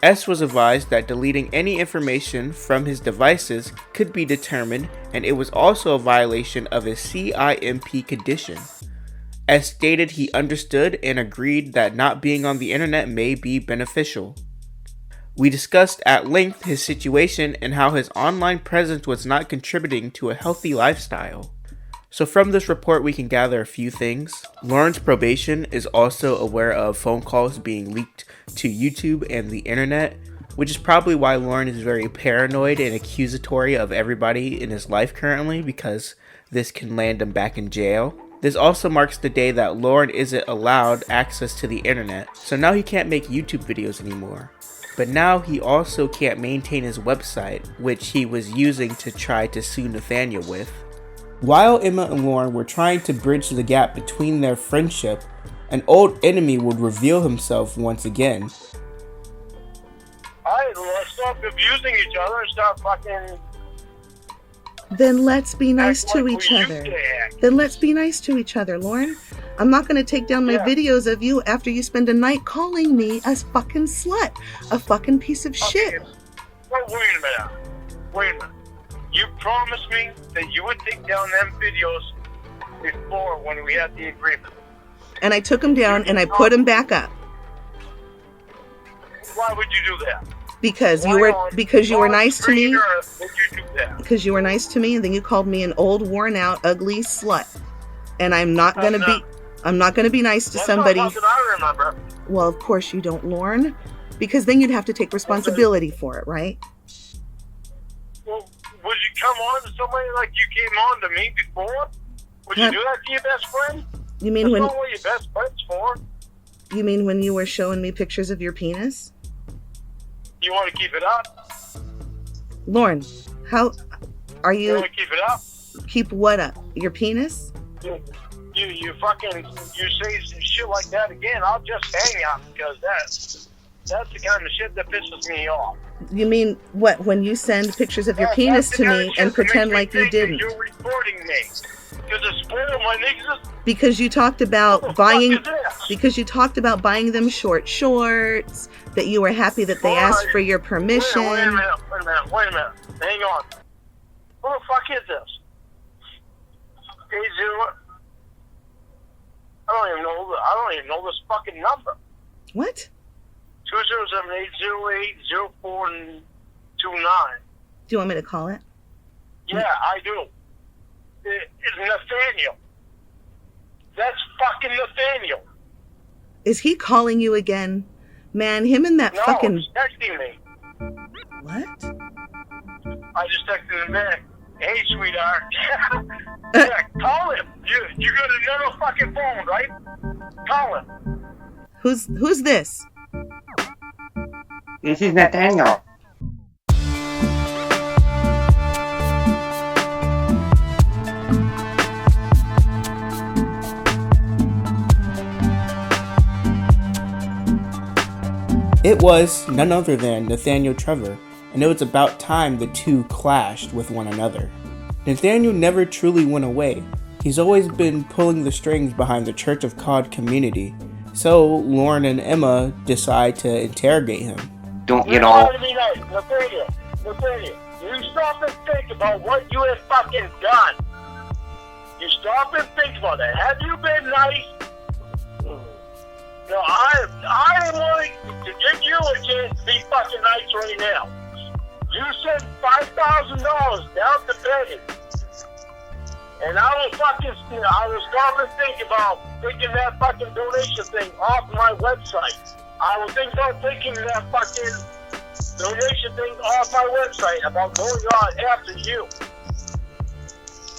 S was advised that deleting any information from his devices could be determined, and it was also a violation of his CIMP condition. S stated he understood and agreed that not being on the internet may be beneficial. We discussed at length his situation and how his online presence was not contributing to a healthy lifestyle. So from this report we can gather a few things. Lorne's probation is also aware of phone calls being leaked to YouTube and the internet, which is probably why Lorne is very paranoid and accusatory of everybody in his life currently, because this can land him back in jail. This also marks the day that Lorne isn't allowed access to the internet, so now he can't make YouTube videos anymore. But now he also can't maintain his website, which he was using to try to sue Nathaniel with. While Emma and Lorne were trying to bridge the gap between their friendship, an old enemy would reveal himself once again. Alright, let's stop abusing each other and stop fucking... Then let's be nice to each other. Then let's be nice to each other, Lorne. I'm not going to take down my videos of you after you spend a night calling me a fucking slut. A fucking piece of shit. Well, wait a minute. You promised me that you would take down them videos before when we had the agreement. And I took them down and I put them back up. Why would you do that? Because you were nice to me. Because you were nice to me, and then you called me an old, worn-out, ugly slut. And I'm not gonna be nice to somebody. Well, of course you don't, Lorne, because then you'd have to take responsibility for it, right? Well, would you come on to somebody like you came on to me before? Would you do that to your best friend? You mean That's not what your best friend's for. You mean when you were showing me pictures of your penis? You want to keep it up? Lorne, how are you? You want to keep it up? Keep what up? Your penis? You say some shit like that again, I'll just hang out, because that's the kind of shit that pisses me off. You mean what? When you send pictures of your penis to me and pretend like you didn't? You're reporting me. Because it's spoiled my niggas. Because you talked about buying. Because you talked about buying them short shorts. That you were happy that they asked for your permission. Wait a minute. Hang on. Who the fuck is this? 80. I don't even know this fucking number. What? 207-808-0429. Do you want me to call it? Yeah, I do. It's Nathaniel. That's fucking Nathaniel. Is he calling you again? Man, him and that fucking... No, he's texting me. What? I just texted him back. Hey, sweetheart. Yeah, call him. You got another fucking phone, right? Call him. Who's this? This is Nathaniel. It was none other than Nathaniel Trevor, and it was about time the two clashed with one another. Nathaniel never truly went away. He's always been pulling the strings behind the Church of Cawd community, so Lorne and Emma decide to interrogate him. Nathaniel, you stop and think about what you have fucking done. You stop and think about it. Have you been nice? No, I fucking nights right now. You send $5,000 down to Betty, and I will stop and think about taking that fucking donation thing off my website. I will think about taking that fucking donation thing off my website about going on after you.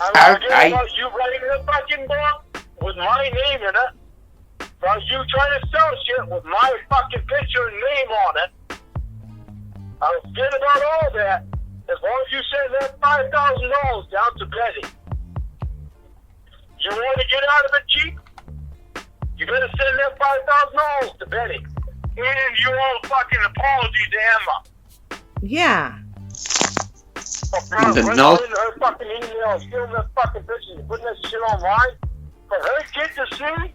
I will forget about you writing a fucking book with my name in it. About you trying to sell shit with my fucking picture and name on it. I will forget about all that as long as you send that $5,000 down to Betty. You want to get out of it cheap? You better send that $5,000 to Betty. And you owe a fucking apology to Emma. Yeah. No. Her fucking email, stealing that fucking pictures, putting that shit online for her kid to see.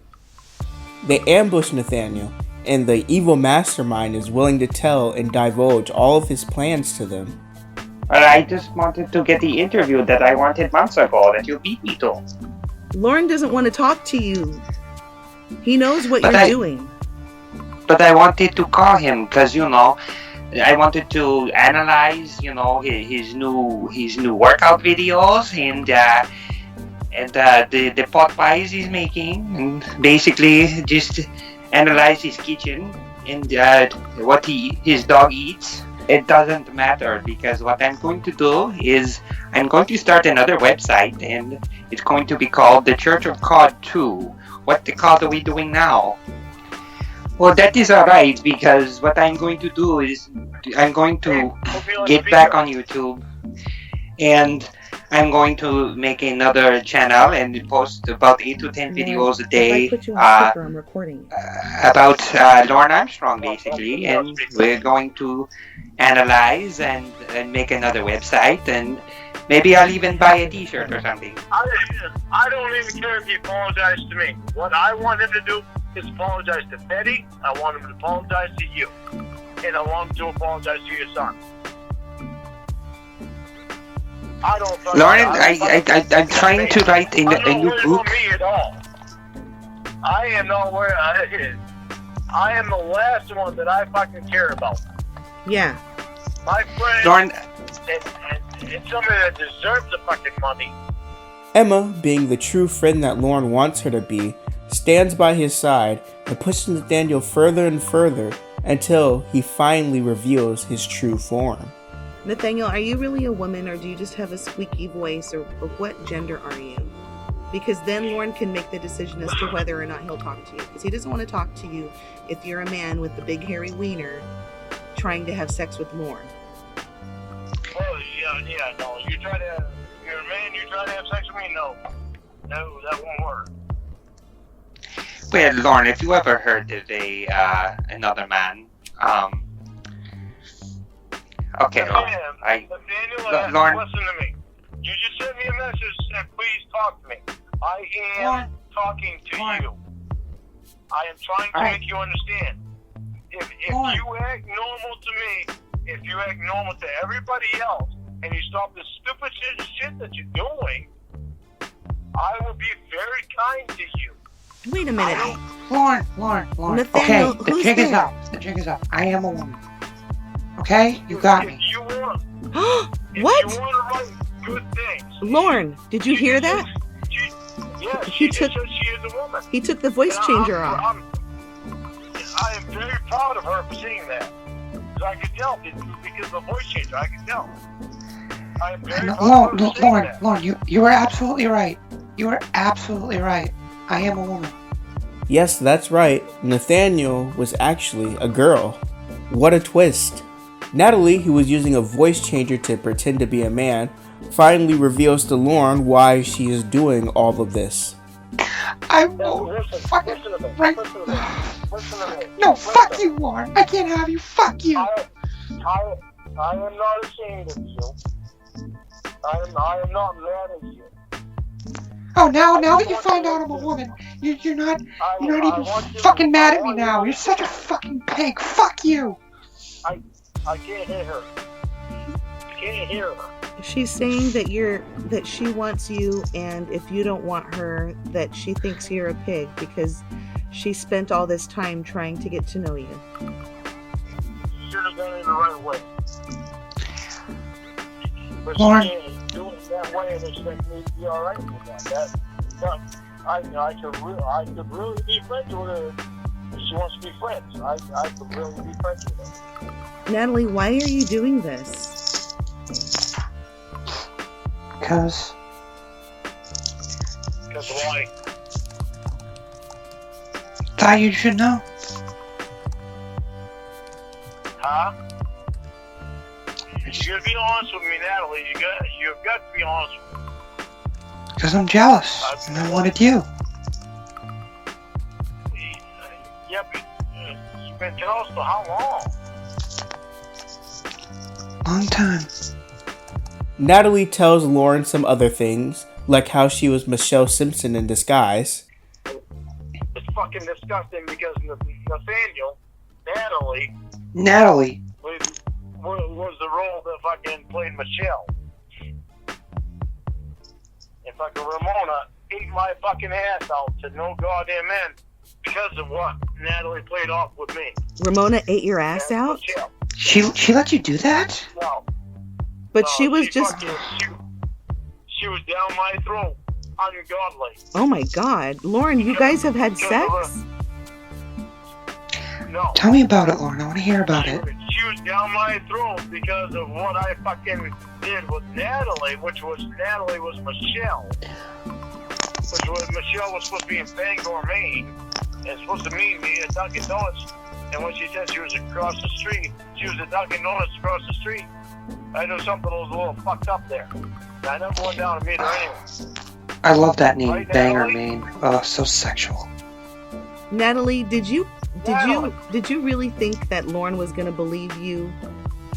They ambush Nathaniel, and the evil mastermind is willing to tell and divulge all of his plans to them. But I just wanted to get the interview that I wanted months ago that you beat me to. Lorne doesn't want to talk to you. He knows what you're doing. But I wanted to call him because, I wanted to analyze, his new workout videos and the pot pies he's making, and basically just analyze his kitchen and what his dog eats. It doesn't matter because what I'm going to do is I'm going to start another website, and it's going to be called The Church of Cawd 2. What the Cawd are we doing now? Well, that is alright, because what I'm going to do is I'm going to get back on YouTube, and I'm going to make another channel and post about 8 to 10 videos a day about Lorne Armstrong, basically, and we're going to analyze and make another website, and maybe I'll even buy a t-shirt or something. I don't even care if he apologizes to me. What I want him to do is apologize to Betty. I want him to apologize to you. And I want him to apologize to your son. I don't Lorne, I'm trying to write a new book. Me at all. I am not where I is. I am the last one that I fucking care about. Yeah. My friend, Lorne, it's somebody that deserves the fucking money. Emma, being the true friend that Lorne wants her to be, stands by his side and pushes Nathaniel further and further until he finally reveals his true form. Nathaniel, are you really a woman, or do you just have a squeaky voice, or what gender are you? Because then Lorne can make the decision as to whether or not he'll talk to you. Because he doesn't want to talk to you if you're a man with the big hairy wiener trying to have sex with Lorne. Oh, yeah, no. You're a man, you try to have sex with me? No, that won't work. Well, Lorne, if you ever heard of another man, okay, Lorne, listen to me. You just sent me a message and please talk to me. I am talking to you. I am trying to make you understand. If you act normal to me, if you act normal to everybody else, and you stop this stupid shit that you're doing, I will be very kind to you. Wait a minute. Lorne. Nathaniel, okay, the jig is up. The jig is up. I am a woman. Okay? You got me. What? You want to write good things. Lorne, did you hear that? She is a woman. He took the voice changer off. I am very proud of her for seeing that. Because I could tell, because of the voice changer, I could tell. I am very proud of her for seeing that. Lorne, you were absolutely right. You were absolutely right. I am a woman. Yes, that's right. Nathaniel was actually a girl. What a twist. Natalie, who was using a voice changer to pretend to be a man, finally reveals to Lorne why she is doing all of this. I won't fucking right. No, fuck you, Lorne. I can't have you. Fuck you. I am not ashamed of you. I am not mad at you. Oh, now that you find out I'm a woman, you're not even fucking mad at me now. You're such a fucking pig. Fuck you. I can't hear her. Can't hear her. She's saying that she wants you, and if you don't want her, that she thinks you're a pig because she spent all this time trying to get to know you. Should have was done in the right way. But Lorne. she ain't doing it that way and expect me to be alright with that. I could really be friends with her if she wants to be friends. I could really be friends with her. Natalie, why are you doing this? Because why? Thought you should know. Huh? You gotta be honest with me, Natalie. You've got to be honest with me. Because I'm jealous, and I wanted you. Yeah, but you've been jealous for how long? Long time. Natalie tells Lorne some other things, like how she was Michelle Simpson in disguise. It's fucking disgusting because Nathaniel, Natalie, was the role that fucking played Michelle. And fucking Ramona ate my fucking ass out to no goddamn end because of what Natalie played off with me. Ramona ate your ass out? Michelle. She let you do that? No. But she was just... She was down my throat. Ungodly. Oh my god. Lorne, you guys have had sex? No. Tell me about it, Lorne. I want to hear about it. She was down my throat because of what I fucking did with Natalie, Natalie was Michelle. Michelle was supposed to be in Bangor, Maine, and supposed to meet me at Dunkin' Donuts. And when she said she was across the street, she was at Dunkin' Donuts across the street. I knew something was a little fucked up there. And I never went down to meet her anyway. I love that name, Right, Bangor, Natalie? Maine. Oh, so sexual. Natalie, did you really think that Lorne was going to believe you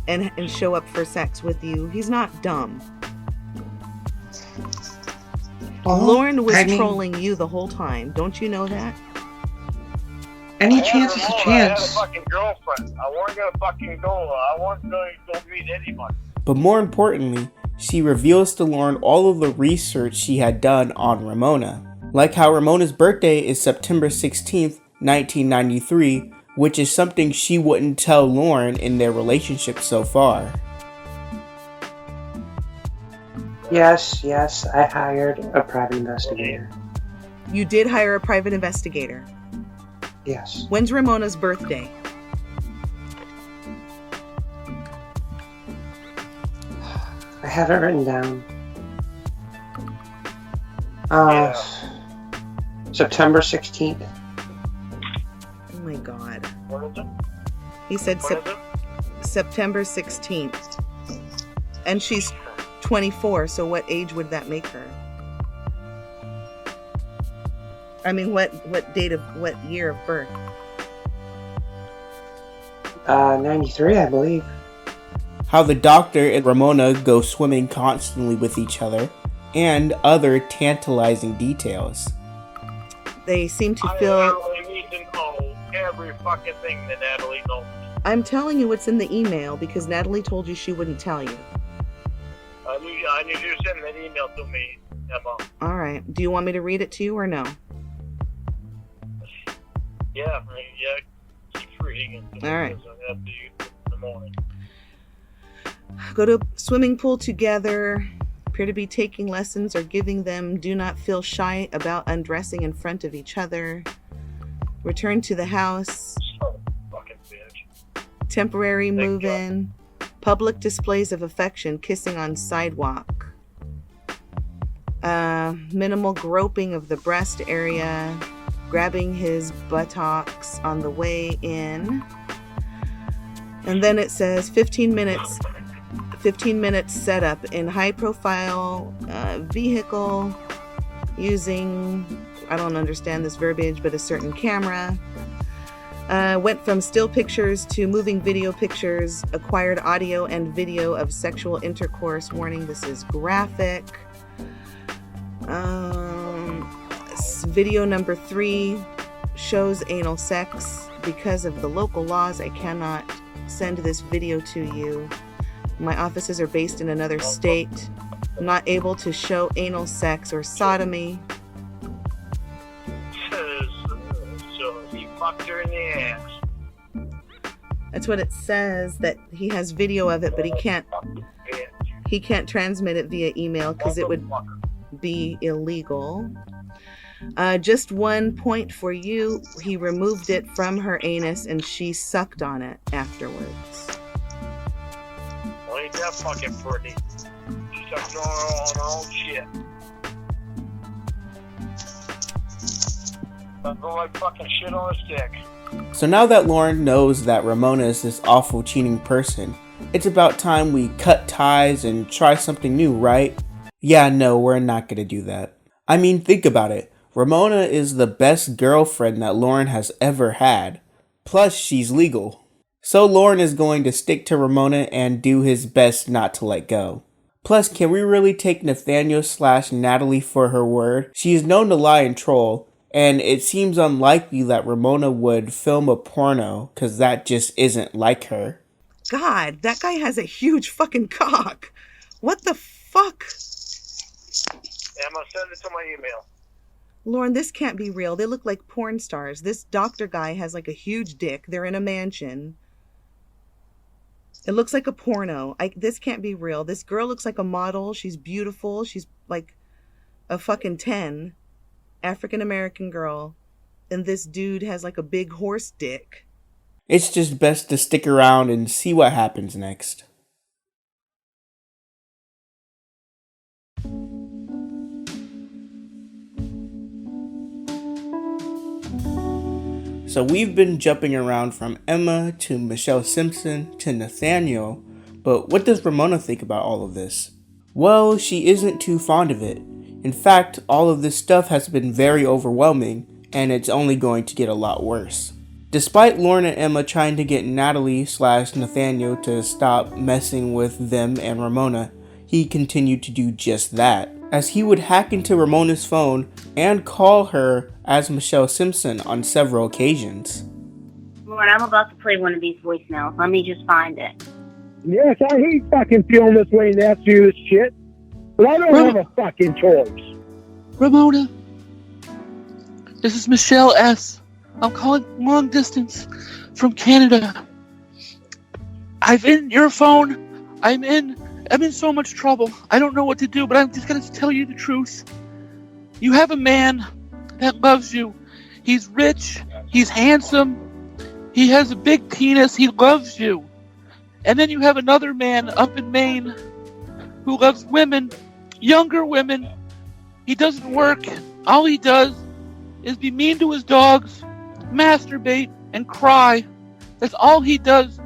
and show up for sex with you? He's not dumb. Well, Lorne was trolling you the whole time. Don't you know that? Any chance is a chance. I had a fucking girlfriend. I wasn't gonna fucking go. I wasn't going to go meet anybody. But more importantly, she reveals to Lorne all of the research she had done on Ramona. Like how Ramona's birthday is September 16th, 1993, which is something she wouldn't tell Lorne in their relationship so far. Yes, I hired a private investigator. You did hire a private investigator? Yes. When's Ramona's birthday? I have it written down. September 16th. Oh my god. What is it? He said September 16th. And she's 24, so what age would that make her? I mean, what year of birth? 93, I believe. How the doctor and Ramona go swimming constantly with each other, and other tantalizing details. They seem to feel... I really need to know every fucking thing that Natalie knows. I'm telling you what's in the email because Natalie told you she wouldn't tell you. I knew you to send that email to me, Emma. Alright. Do you want me to read it to you or no? Yeah, keep reading it. Alright. I have to use it in the morning. Go to swimming pool together. Appear to be taking lessons or giving them. Do not feel shy about undressing in front of each other. Return to the house. Fucking bitch. Temporary move-in. Public displays of affection. Kissing on sidewalk. Minimal groping of the breast area. Grabbing his buttocks on the way in. And then it says 15 minutes setup in high profile vehicle using, I don't understand this verbiage, but a certain camera. Went from still pictures to moving video pictures, acquired audio and video of sexual intercourse. Warning, this is graphic. Video number 3 shows anal sex. Because of the local laws, I cannot send this video to you. My offices are based in another state. I'm not able to show anal sex or sodomy. So he fucked her in the ass. That's what it says, that he has video of it, but he can't transmit it via email because it would be illegal. Just 1 point for you. He removed it from her anus and she sucked on it afterwards. Well, ain't that fucking pretty? She sucked on her own shit. That's like fucking shit on a stick. So now that Lorne knows that Ramona is this awful cheating person, it's about time we cut ties and try something new, right? Yeah, no, we're not gonna do that. I mean, think about it. Ramona is the best girlfriend that Lorne has ever had. Plus, she's legal. So Lorne is going to stick to Ramona and do his best not to let go. Plus, can we really take Nathaniel/Natalie for her word? She is known to lie and troll, and it seems unlikely that Ramona would film a porno, cause that just isn't like her. God, that guy has a huge fucking cock. What the fuck? Emma, send it to my email. Lorne, this can't be real. They look like porn stars. This doctor guy has like a huge dick. They're in a mansion. It looks like a porno. This can't be real. This girl looks like a model. She's beautiful. She's like a fucking 10. African-American girl. And this dude has like a big horse dick. It's just best to stick around and see what happens next. So we've been jumping around from Emma to Michelle Simpson to Nathaniel, but what does Ramona think about all of this? Well, she isn't too fond of it. In fact, all of this stuff has been very overwhelming, and it's only going to get a lot worse. Despite Lorne and Emma trying to get Natalie/Nathaniel to stop messing with them and Ramona, he continued to do just that, as he would hack into Ramona's phone and call her as Michelle Simpson on several occasions. Lorne, I'm about to play one of these voicemails. Let me just find it. Yes, I hate fucking feeling this way and ask you this shit, but I don't have a fucking choice. Ramona, this is Michelle S. I'm calling long distance from Canada. I'm in your phone. I'm in so much trouble. I don't know what to do, but I'm just going to tell you the truth. You have a man that loves you. He's rich. He's handsome. He has a big penis. He loves you. And then you have another man up in Maine who loves women, younger women. He doesn't work. All he does is be mean to his dogs, masturbate, and cry. That's all he does.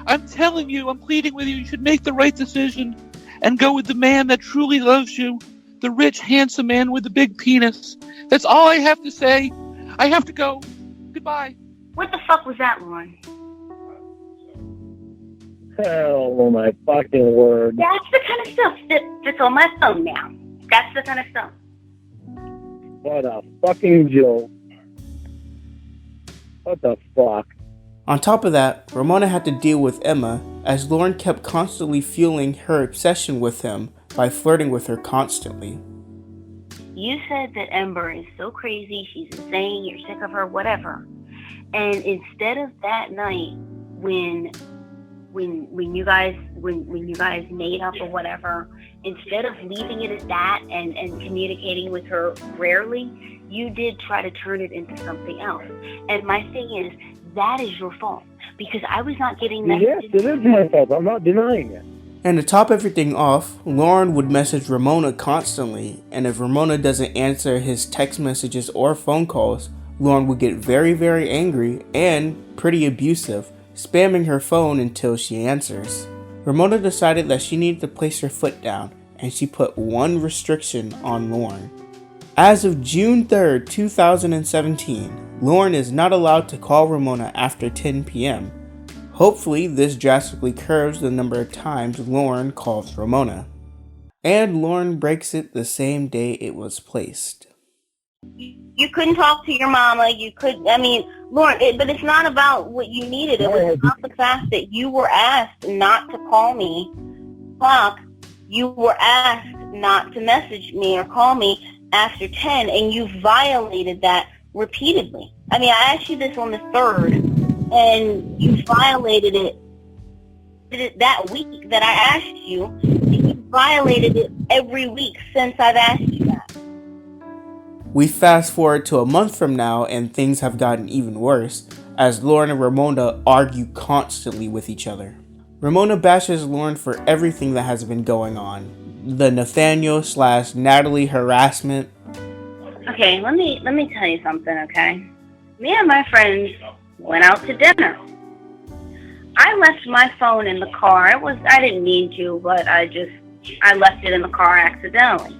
I'm telling you, I'm pleading with you, you should make the right decision and go with the man that truly loves you, the rich, handsome man with the big penis. That's all I have to say. I have to go. Goodbye. What the fuck was that, Lorne? Oh my fucking word. That's the kind of stuff that's on my phone now. That's the kind of stuff. What a fucking joke. What the fuck? On top of that, Ramona had to deal with Emma, as Lorne kept constantly fueling her obsession with him by flirting with her constantly. You said that Ember is so crazy, she's insane, you're sick of her, whatever. And instead of that night when you guys made up or whatever, instead of leaving it at that and communicating with her rarely, you did try to turn it into something else. And my thing is, that is your fault, because I was not getting that. Yes, it is my fault. I'm not denying it. And to top everything off, Lorne would message Ramona constantly, and if Ramona doesn't answer his text messages or phone calls, Lorne would get very, very angry and pretty abusive, spamming her phone until she answers. Ramona decided that she needed to place her foot down, and she put one restriction on Lorne. As of June 3rd, 2017, Lorne is not allowed to call Ramona after 10 p.m. Hopefully, this drastically curbs the number of times Lorne calls Ramona. And Lorne breaks it the same day it was placed. You couldn't talk to your mama. Lorne, but it's not about what you needed. It was about the fact that you were asked not to call me. Fuck. You were asked not to message me or call me after 10, and you violated that repeatedly. I asked you this on the 3rd, and you violated it that week that I asked you, and you violated it every week since I've asked you that. We fast forward to a month from now, and things have gotten even worse, as Lorne and Ramona argue constantly with each other. Ramona bashes Lorne for everything that has been going on. The Nathaniel/Natalie harassment. Okay, let me tell you something, okay? Me and my friends went out to dinner. I left my phone in the car. I didn't mean to, but I left it in the car accidentally.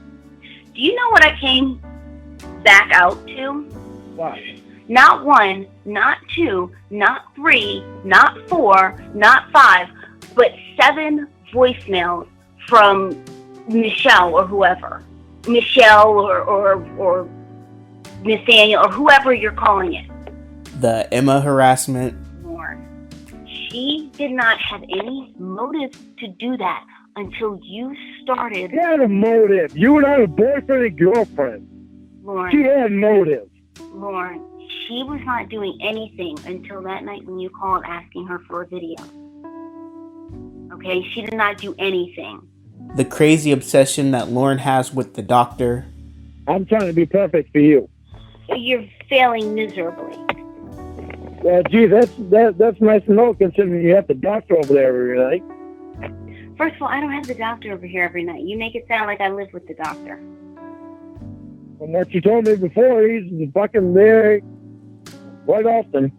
Do you know what I came back out to? What? Not 1, not 2, not 3, not 4, not 5, but 7 voicemails from Michelle or whoever. Michelle or Nathaniel or whoever you're calling it. The Emma harassment. She did not have any motive to do that until you started. She had a motive. You and I were boyfriend and girlfriend. Lorne. She had motive. Lorne, she was not doing anything until that night when you called asking her for a video. Okay, she did not do anything. The crazy obsession that Lorne has with the doctor. I'm trying to be perfect for you. You're failing miserably. Well, gee, that's nice to know, considering you have the doctor over there every night. First of all, I don't have the doctor over here every night. You make it sound like I live with the doctor. From what you told me before, he's fucking there quite often.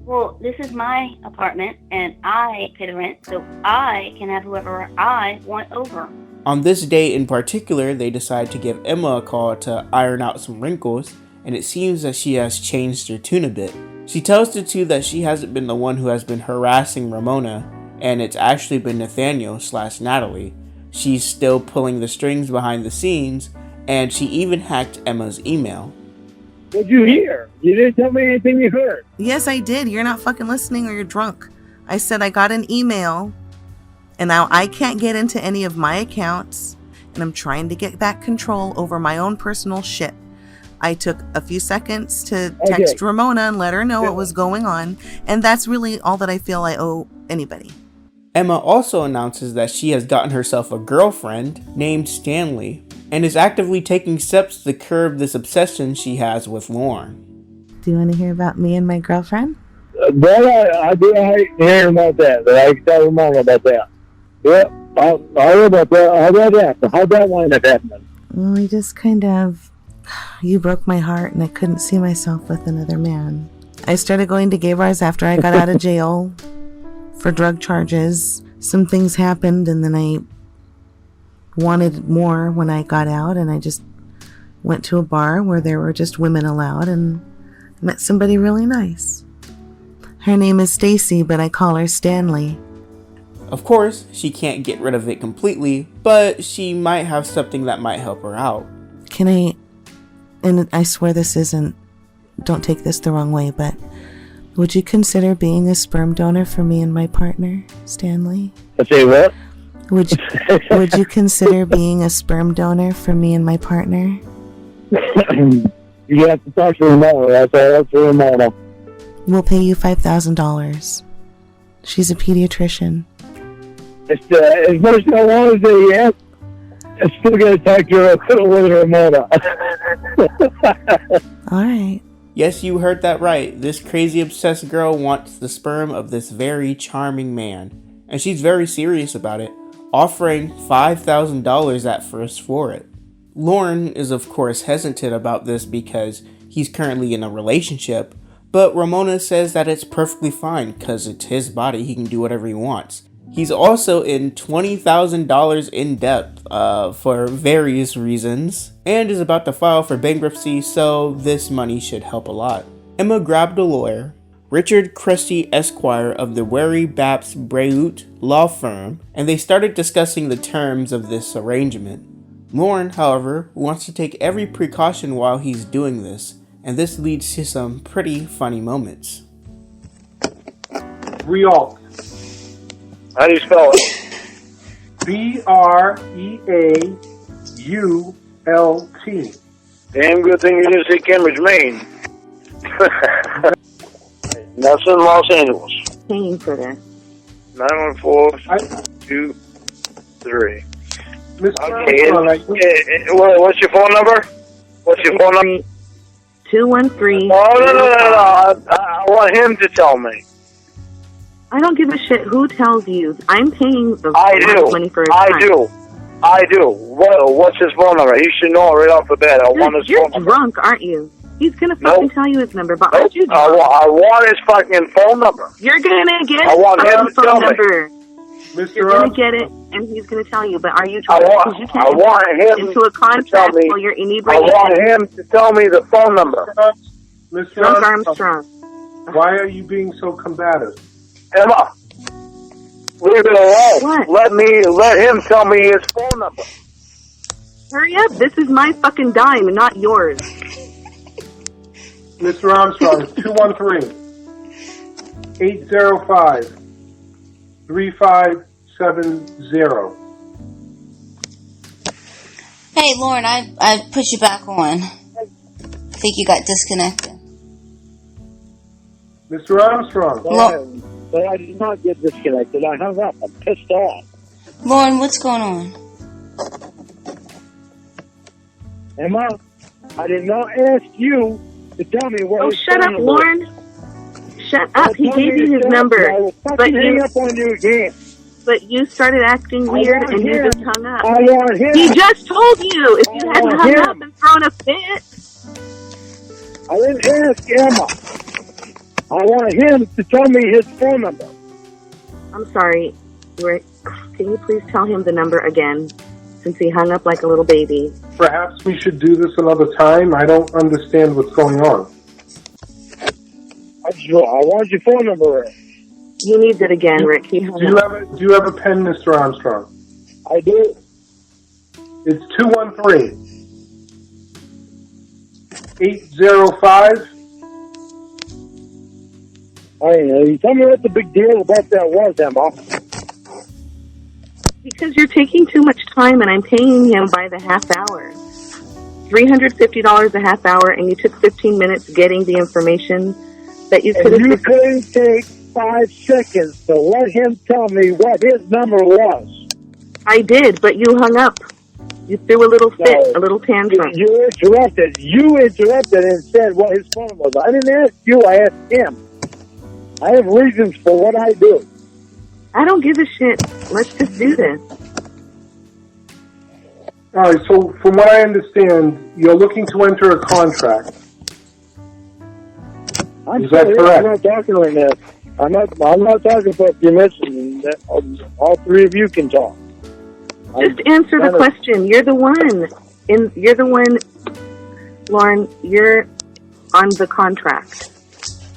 Well, this is my apartment, and I pay the rent, so I can have whoever I want over. On this day in particular, they decide to give Emma a call to iron out some wrinkles, and it seems that she has changed her tune a bit. She tells the two that she hasn't been the one who has been harassing Ramona, and it's actually been Nathaniel/Natalie. She's still pulling the strings behind the scenes, and she even hacked Emma's email. What'd you hear? You didn't tell me anything you heard. Yes, I did. You're not fucking listening or you're drunk. I said I got an email, and now I can't get into any of my accounts, and I'm trying to get back control over my own personal shit. I took a few seconds to text Ramona and let her know what was going on, and that's really all that I feel I owe anybody. Emma also announces that she has gotten herself a girlfriend named Stanley, and is actively taking steps to curb this obsession she has with Lorne. Do you want to hear about me and my girlfriend? I do hate hearing about that. I can tell Ramona about that. Yep, I'll hear about that. How'd that wind up happening? Well, we just kind of... You broke my heart, and I couldn't see myself with another man. I started going to gay bars after I got out of jail for drug charges. Some things happened, and then I wanted more when I got out, and I just went to a bar where there were just women allowed, and met somebody really nice. Her name is Stacy, but I call her Stanley. Of course, she can't get rid of it completely, but she might have something that might help her out. Can I... And I swear this isn't... Don't take this the wrong way, but... Would you consider being a sperm donor for me and my partner, Stanley? Say what? Would you consider being a sperm donor for me and my partner? You have to talk to Ramona. That's for Ramona. We'll pay you $5,000. She's a pediatrician. As much as I want to say yes, I'm still going to talk to Ramona. Alright. Yes, you heard that right. This crazy obsessed girl wants the sperm of this very charming man. And she's very serious about it, offering $5,000 at first for it. Lorne is of course hesitant about this because he's currently in a relationship, but Ramona says that it's perfectly fine because it's his body, he can do whatever he wants. He's also in $20,000 in debt for various reasons, and is about to file for bankruptcy, so this money should help a lot. Emma grabbed a lawyer, Richard Crusty Esquire of the Wary Baps Breut law firm, and they started discussing the terms of this arrangement. Lorne, however, wants to take every precaution while he's doing this, and this leads to some pretty funny moments. Breault. How do you spell it? Breault. Damn good thing you didn't say Cambridge, Maine. That's in Los Angeles. Paying for this. 914-223. Okay, what's your phone number? What's your phone number? 213. Oh, no. I want him to tell me. I don't give a shit who tells you. I'm paying the money for his I time. do. What's his phone number? He should know right off the bat. I want his phone number. You're drunk, aren't you? He's gonna fucking tell you his number, but aren't you drunk? I want his fucking phone number. You're gonna get I want him his to tell phone me. number. You're gonna get it, and he's gonna tell you. But are you drunk? Because you can't want him into a contract me. while you're I inebriated. want him to tell me the phone number. Mr. Drunk Armstrong. Why are you being so combative? Emma, leave it alone. What? Let him tell me his phone number. Hurry up! This is my fucking dime, not yours. Mr. Armstrong, 213-805-3570. Hey, Lorne, I put you back on. I think you got disconnected. Mr. Armstrong. But I did not get disconnected. I hung up. I'm pissed off. Lorne, what's going on? Emma, I did not ask you to tell me what his Shut phone up, number is. Lauren. Shut up. He gave you his number. I will But fucking hang up on you again. But you started acting weird and you just hung up. I want him. He just told you. If you hadn't hung up and thrown a fit. I didn't ask Emma. I want him to tell me his phone number. I'm sorry, Rick. Can you please tell him the number again? Since he hung up like a little baby. Perhaps we should do this another time. I don't understand what's going on. I want your phone number, Rick. You need it again, Rick. He hung up. Do you have a pen, Mr. Armstrong? I do. It's 213-805. You tell me what the big deal about that was, Emma. Because you're taking too much time and I'm paying him by the half hour. $350 a half hour, and you took 15 minutes getting the information that you could have... You couldn't take 5 seconds to let him tell me what his number was. I did, but you hung up. You threw a little fit, a little tantrum. You interrupted. You interrupted and said what his phone was. I didn't ask you, I asked him. I have reasons for what I do. I don't give a shit. Let's just do this. All right, so from what I understand, you're looking to enter a contract. Is that correct? I'm not talking right now. I'm not talking for a few minutes. All three of you can talk. Just answer the question. You're the one. You're the one, Lauren. You're on the contract.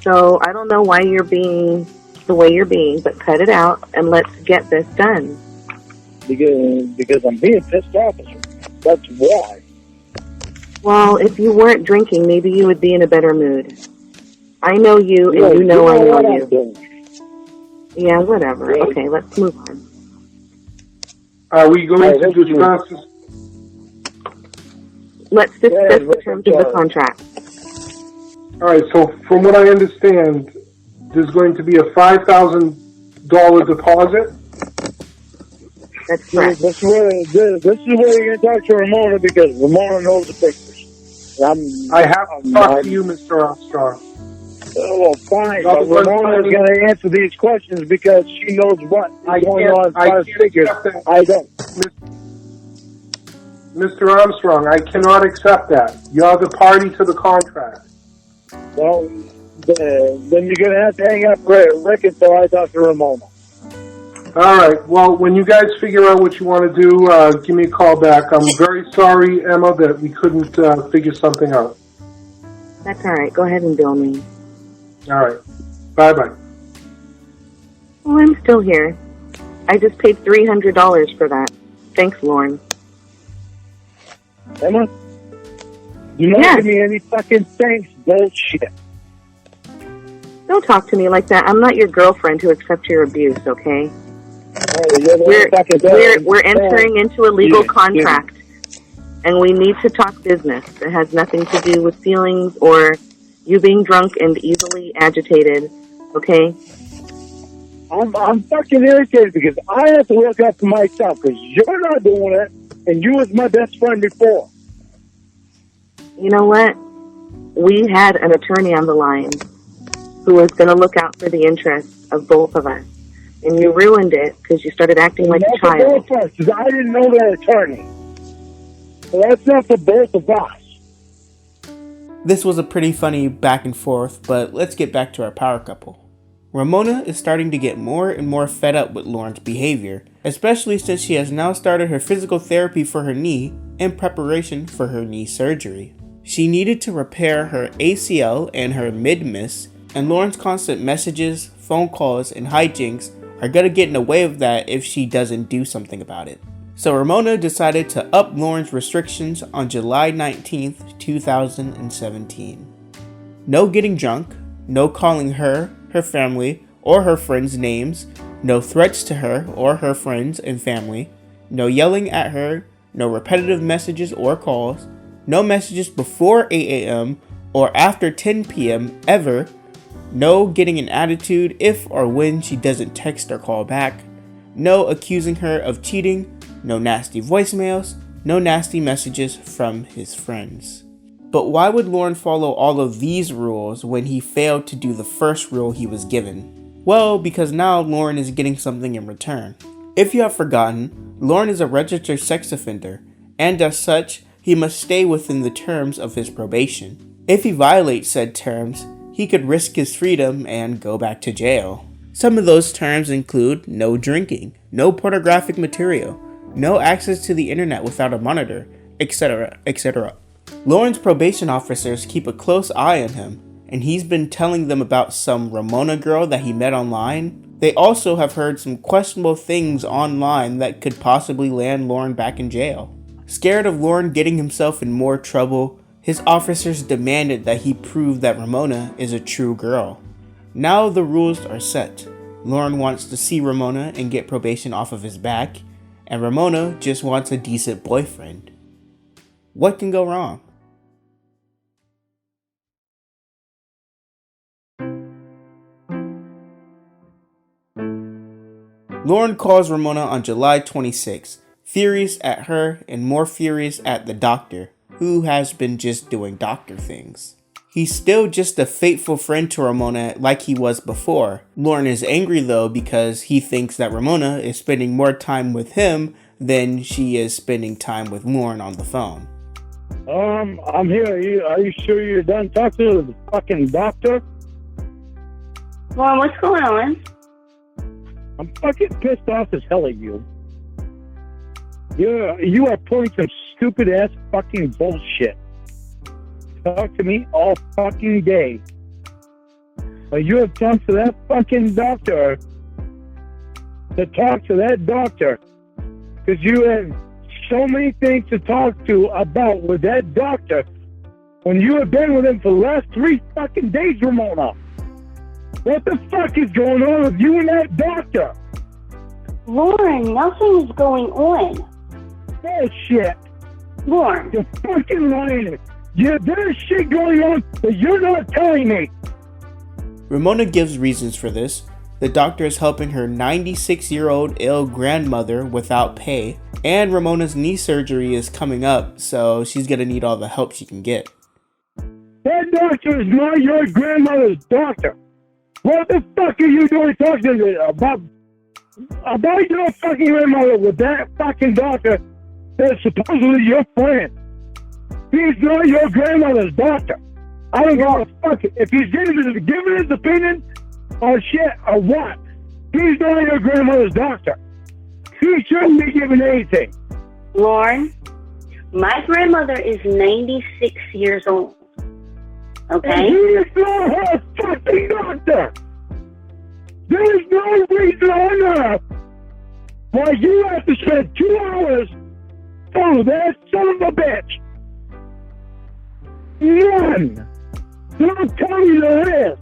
So I don't know why you're being the way you're being, but cut it out and let's get this done. Because I'm being pissed off. That's why. Well, if you weren't drinking, maybe you would be in a better mood. I know you, and you know I know you. Yeah, whatever. Really? Okay, let's move on. Are we going to discuss this? Let's discuss the terms of the contract. All right, so from what I understand, there's going to be a $5,000 deposit. That's correct. This is where you're going to talk to Ramona, because Ramona knows the pictures. I have to talk to you, Mr. Armstrong. Well, fine, but Ramona is going to answer these questions because she knows what is going on as far as figures. I don't. Mr. Armstrong, I cannot accept that. You're the party to the contract. Well, then you're going to have to hang up Rick until I talk to Ramona. All right. Well, when you guys figure out what you want to do, give me a call back. I'm very sorry, Emma, that we couldn't figure something out. That's all right. Go ahead and bill me. All right. Bye-bye. Well, I'm still here. I just paid $300 for that. Thanks, Lauren. Emma? You not give me any fucking thanks bullshit. Don't talk to me like that. I'm not your girlfriend who accepts your abuse, okay? We're entering into a legal contract, and we need to talk business. It has nothing to do with feelings or you being drunk and easily agitated okay? I'm fucking irritated because I have to look up for myself because you're not doing it, and you was my best friend before. You know what? We had an attorney on the line who was going to look out for the interests of both of us. And you ruined it because you started acting like a child. Because I didn't know that attorney. So that's not for both of us. This was a pretty funny back and forth, but let's get back to our power couple. Ramonuh is starting to get more and more fed up with Lorne's behavior, especially since she has now started her physical therapy for her knee in preparation for her knee surgery. She needed to repair her ACL and her mid-miss, and Lorne's constant messages, phone calls, and hijinks are gonna get in the way of that if she doesn't do something about it. So Ramonuh decided to up Lorne's restrictions on July 19th, 2017. No getting drunk, no calling her, her family, or her friends names, no threats to her or her friends and family, no yelling at her, no repetitive messages or calls, no messages before 8 a.m. or after 10 p.m. ever, no getting an attitude if or when she doesn't text or call back, no accusing her of cheating, no nasty voicemails, no nasty messages from his friends. But why would Lorne follow all of these rules when he failed to do the first rule he was given? Well, because now Lorne is getting something in return. If you have forgotten, Lorne is a registered sex offender, and as such, he must stay within the terms of his probation. If he violates said terms, he could risk his freedom and go back to jail. Some of those terms include no drinking, no pornographic material, no access to the internet without a monitor, etc., etc. Lorne's probation officers keep a close eye on him, and he's been telling them about some Ramona girl that he met online. They also have heard some questionable things online that could possibly land Lorne back in jail. Scared of Lorne getting himself in more trouble, his officers demanded that he prove that Ramonuh is a true girl. Now the rules are set. Lorne wants to see Ramonuh and get probation off of his back, and Ramonuh just wants a decent boyfriend. What can go wrong? Lorne calls Ramonuh on July 26th, furious at her and more furious at the doctor, who has been just doing doctor things. He's still just a faithful friend to Ramonuh like he was before. Lorne is angry though because he thinks that Ramonuh is spending more time with him than she is spending time with Lorne on the phone. I'm here. Are you sure you're done talking to the fucking doctor? Lorne, what's going on? I'm fucking pissed off as hell at you. You are pulling some stupid ass fucking bullshit. Talk to me all fucking day. But you have talked to that fucking doctor. Because you have so many things to talk to about with that doctor when you have been with him for the last 3 fucking days, Ramona. What the fuck is going on with you and that doctor? Lorne, nothing is going on. Bullshit. Lorne. You're fucking lying. Yeah, there's shit going on that you're not telling me. Ramonuh gives reasons for this. The doctor is helping her 96-year-old ill grandmother without pay, and Ramonuh's knee surgery is coming up, so she's gonna need all the help she can get. That doctor is not your grandmother's doctor. What the fuck are you doing talking to me about your fucking grandmother with that fucking doctor that's supposedly your friend? He's not your grandmother's doctor. I don't know if he's giving his opinion or shit or what. He's not your grandmother's doctor. He shouldn't be giving anything. Lorne, my grandmother is 96 years old. Okay? And he is not her fucking doctor. There is no reason on earth why you have to spend 2 hours on that son of a bitch. None. Don't tell me there is.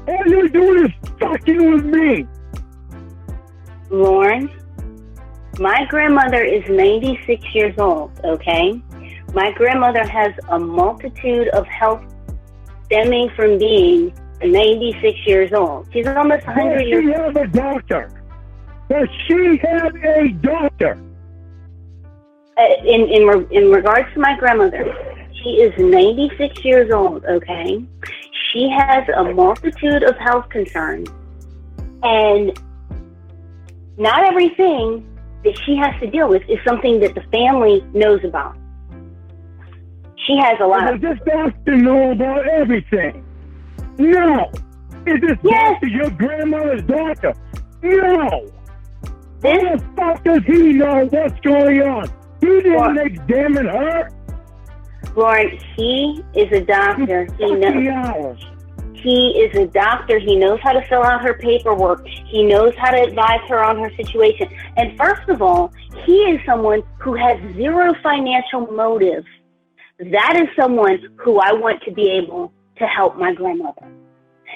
All you're doing is fucking with me. Lorne, my grandmother is 96 years old, okay? My grandmother has a multitude of health stemming from being 96 years old. She's almost 100 years old. Does she have a doctor? Does she have a doctor? In regards to my grandmother, she is 96 years old, okay? She has a multitude of health concerns, and not everything that she has to deal with is something that the family knows about. She has a lot of... Does this doctor know about everything? No! Is this doctor your grandmother's doctor? No! How the fuck does he know what's going on? He didn't examine her. Lord, he is a doctor. He knows. He is a doctor. He knows how to fill out her paperwork. He knows how to advise her on her situation. And first of all, he is someone who has zero financial motive. That is someone who I want to be able to help my grandmother.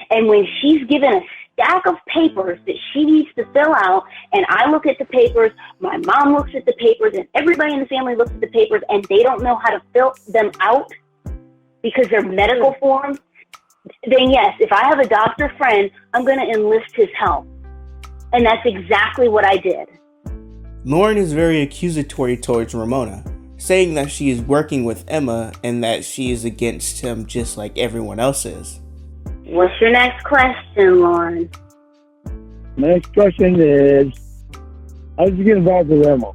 And when she's given a stack of papers that she needs to fill out, and I look at the papers, my mom looks at the papers, and everybody in the family looks at the papers, and they don't know how to fill them out because they're medical forms, then yes, if I have a doctor friend, I'm going to enlist his help. And that's exactly what I did. Lorne is very accusatory towards Ramona, saying that she is working with Emma and that she is against him just like everyone else is. What's your next question, Lorne? Next question is, how did you get involved with Emma?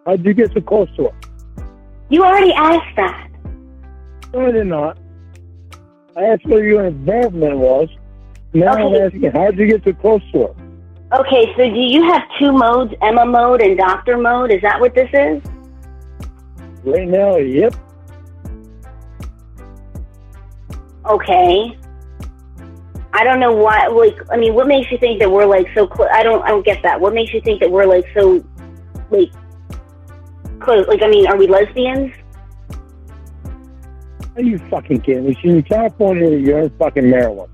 How did you get so close to her? You already asked that. No, I did not. I asked what your involvement was. Now I'm asking, how did you get so close to her? Okay, so do you have two modes, Emma mode and doctor mode? Is that what this is? Right now, yep. Okay. I don't know why, like, I mean, what makes you think that we're, like, so close? I don't get that. What makes you think that we're, like, so, like, close? Like, I mean, are we lesbians? Are you fucking kidding me? She's in California, you're in fucking Maryland.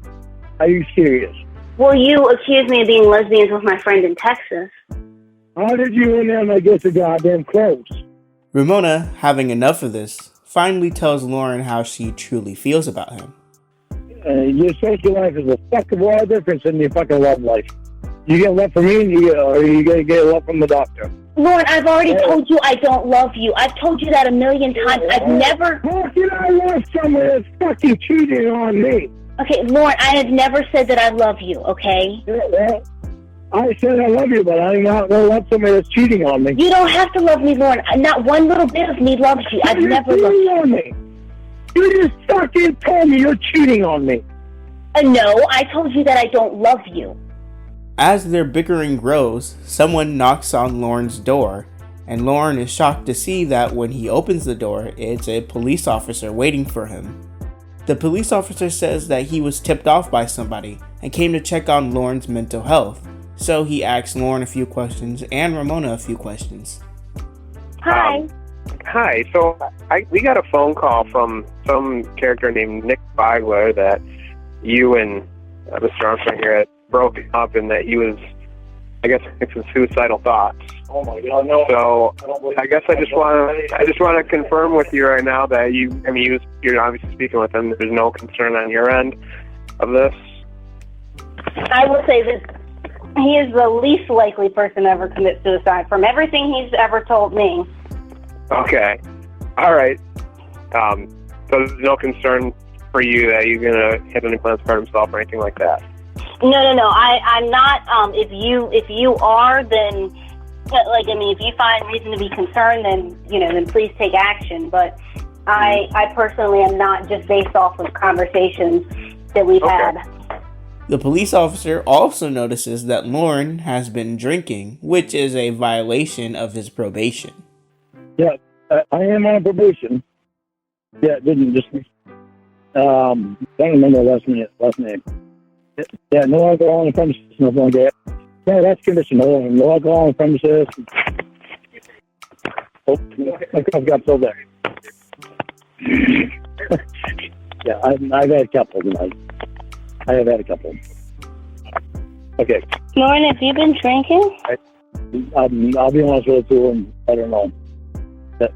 Are you serious? Well, you accused me of being lesbians with my friend in Texas. How did you and Emma get so goddamn close? Ramona, having enough of this, finally tells Lorne how she truly feels about him. Your social life is a fuck of all difference than your fucking love life. You get love from me, or you get love from the doctor. Lorne, I've already told you I don't love you. I've told you that a million times. I've never... How can I love someone that's fucking cheating on me? Okay, Lorne, I have never said that I love you, okay? Yeah, I said I love you, but I'm not going to love somebody that's cheating on me. You don't have to love me, Lorne. Not one little bit of me loves you. I've never loved you. On me. You just fucking told me you're cheating on me. No, I told you that I don't love you. As their bickering grows, someone knocks on Lorne's door, and Lorne is shocked to see that when he opens the door, it's a police officer waiting for him. The police officer says that he was tipped off by somebody and came to check on Lorne's mental health, so he asks Lorne a few questions and Ramona a few questions. Hi. Hi. So we got a phone call from some character named Nick Bigler that you and Mr. Armstrong here had broken up, and that he was, I guess, some suicidal thoughts. Oh my God, no. So I guess I just want to confirm with you right now that you're obviously speaking with him. There's no concern on your end of this. I will say that he is the least likely person to ever commit suicide from everything he's ever told me. Okay. All right. So there's no concern for you that you're gonna have any plans to hurt himself or anything like that. No. I'm not. If you are, then if you find reason to be concerned, then please take action. But I personally am not, just based off of conversations that we've had. The police officer also notices that Lorne has been drinking, which is a violation of his probation. Yeah, I am on probation. Yeah, it didn't just... don't remember the last name. Yeah, no alcohol on the premises, nothing like that. Yeah, that's conditional. No alcohol on the premises. Oh, my cup got filled there. Yeah, I've had a couple tonight. I have had a couple. Okay. Lauren, have you been drinking? I'll be honest with you, and I don't know.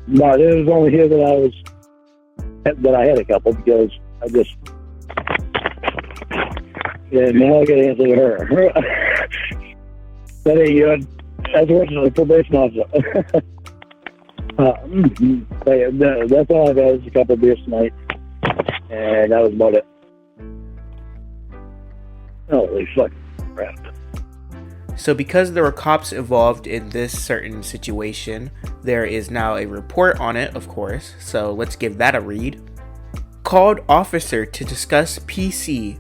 No, it was only here that I had a couple, because Yeah, now I gotta answer her. That ain't good. That's originally probation officer. But yeah, that's all I've had is a couple of beers tonight. And that was about it. Holy fuck crap. So because there were cops involved in this certain situation, there is now a report on it, of course, so let's give that a read. Called officer to discuss PC.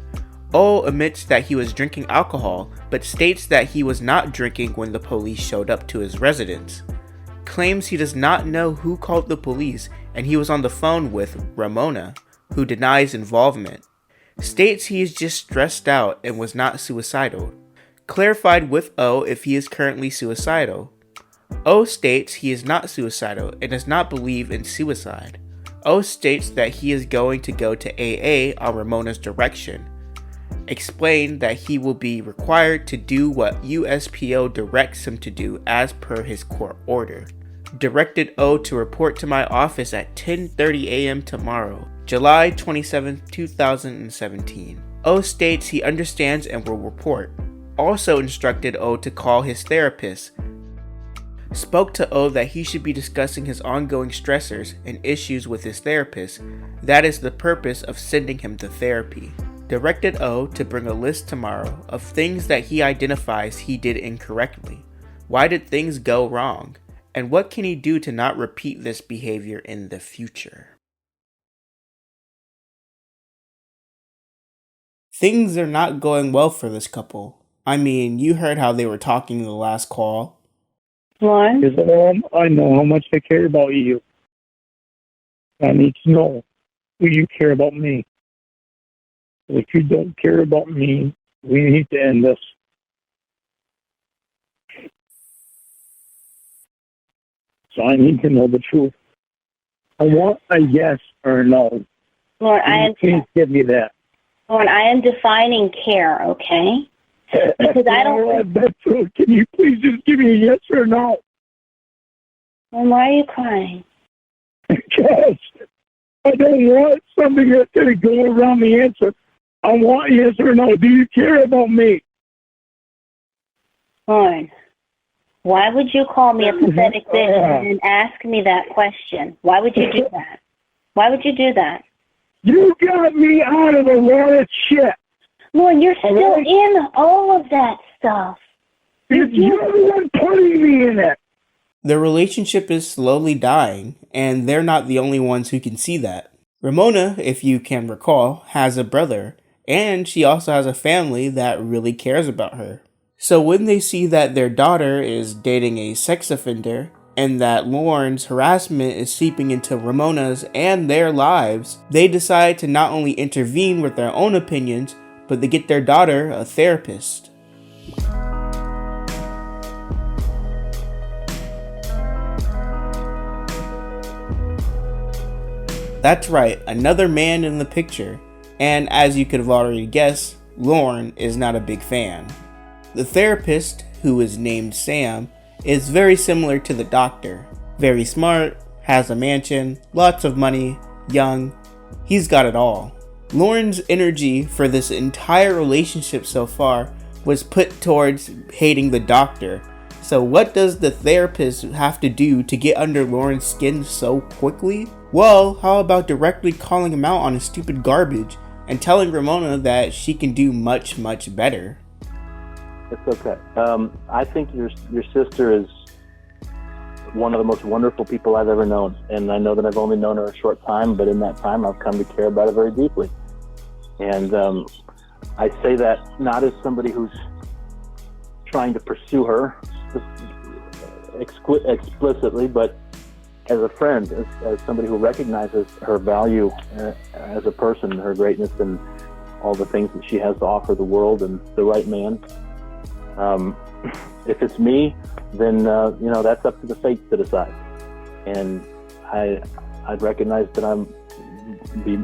O admits that he was drinking alcohol, but states that he was not drinking when the police showed up to his residence. Claims he does not know who called the police and he was on the phone with Ramona, who denies involvement. States he is just stressed out and was not suicidal. Clarified with O if he is currently suicidal. O states he is not suicidal and does not believe in suicide. O states that he is going to go to AA on Ramona's direction. Explained that he will be required to do what USPO directs him to do as per his court order. Directed O to report to my office at 10:30 a.m. tomorrow, July 27, 2017. O states he understands and will report. Also instructed O to call his therapist. Spoke to O that he should be discussing his ongoing stressors and issues with his therapist. That is the purpose of sending him to therapy. Directed O to bring a list tomorrow of things that he identifies he did incorrectly. Why did things go wrong? And what can he do to not repeat this behavior in the future? Things are not going well for this couple. I mean, you heard how they were talking in the last call. Lorne? Because I know how much I care about you. I need to know, do you care about me? If you don't care about me, we need to end this. So I need to know the truth. I want a yes or a no. Lorne, Please give me that. Lorne, I am defining care, okay? Because I don't. That's true. Can you please just give me a yes or a no? Lorne, why are you crying? Because I don't want something that's going to go around the answer. I want yes or no. Do you care about me? Lorne, why would you call me a pathetic bitch and ask me that question? Why would you do that? Why would you do that? You got me out of a lot of shit. Lorne, you're still in all of that stuff. You're the one putting me in it. The relationship is slowly dying, and they're not the only ones who can see that. Ramona, if you can recall, has a brother, and she also has a family that really cares about her. So when they see that their daughter is dating a sex offender, and that Lorne's harassment is seeping into Ramona's and their lives, they decide to not only intervene with their own opinions, but to get their daughter a therapist. That's right, another man in the picture, and as you could have already guessed, Lorne is not a big fan. The therapist, who is named Sam, is very similar to the doctor. Very smart, has a mansion, lots of money, young, he's got it all. Lorne's energy for this entire relationship so far was put towards hating the doctor. So what does the therapist have to do to get under Lorne's skin so quickly? Well, how about directly calling him out on his stupid garbage and telling Ramona that she can do much, much better? It's okay. I think your sister is one of the most wonderful people I've ever known. And I know that I've only known her a short time, but in that time I've come to care about her very deeply. And I say that not as somebody who's trying to pursue her explicitly, but as a friend, as somebody who recognizes her value as a person, her greatness, and all the things that she has to offer the world and the right man. If it's me, then that's up to the fates to decide. And I'd recognize that I'm be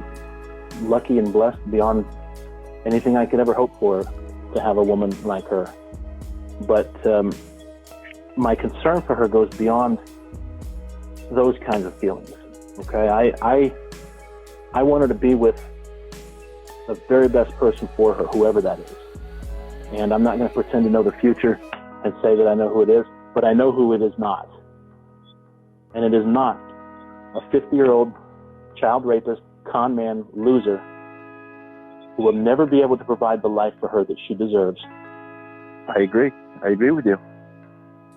lucky and blessed beyond anything I could ever hope for to have a woman like her. But my concern for her goes beyond those kinds of feelings. Okay, I want her to be with the very best person for her, whoever that is. And I'm not going to pretend to know the future and say that I know who it is, but I know who it is not. And it is not a 50-year-old child rapist, con man, loser, who will never be able to provide the life for her that she deserves. I agree with you.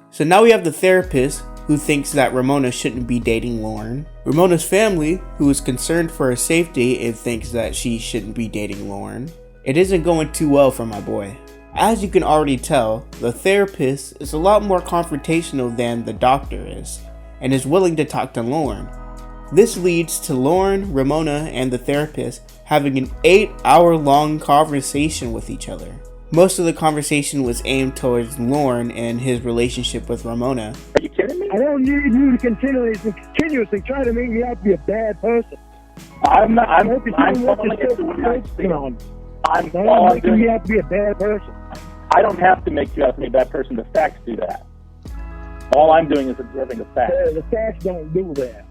So now we have the therapist, who thinks that Ramona shouldn't be dating Lorne. Ramona's family, who is concerned for her safety and thinks that she shouldn't be dating Lorne. It isn't going too well for my boy. As you can already tell, the therapist is a lot more confrontational than the doctor is, and is willing to talk to Lorne. This leads to Lorne, Ramona, and the therapist having an 8-hour-long conversation with each other. Most of the conversation was aimed towards Lorne and his relationship with Ramona. Are you kidding me? I don't need you to continuously try to make me out to be a bad person. I'm not. I'm calling it the way I'm making me out to be a bad person. I don't have to make you out to be a bad person. The facts do that. All I'm doing is observing the facts. The facts don't do that.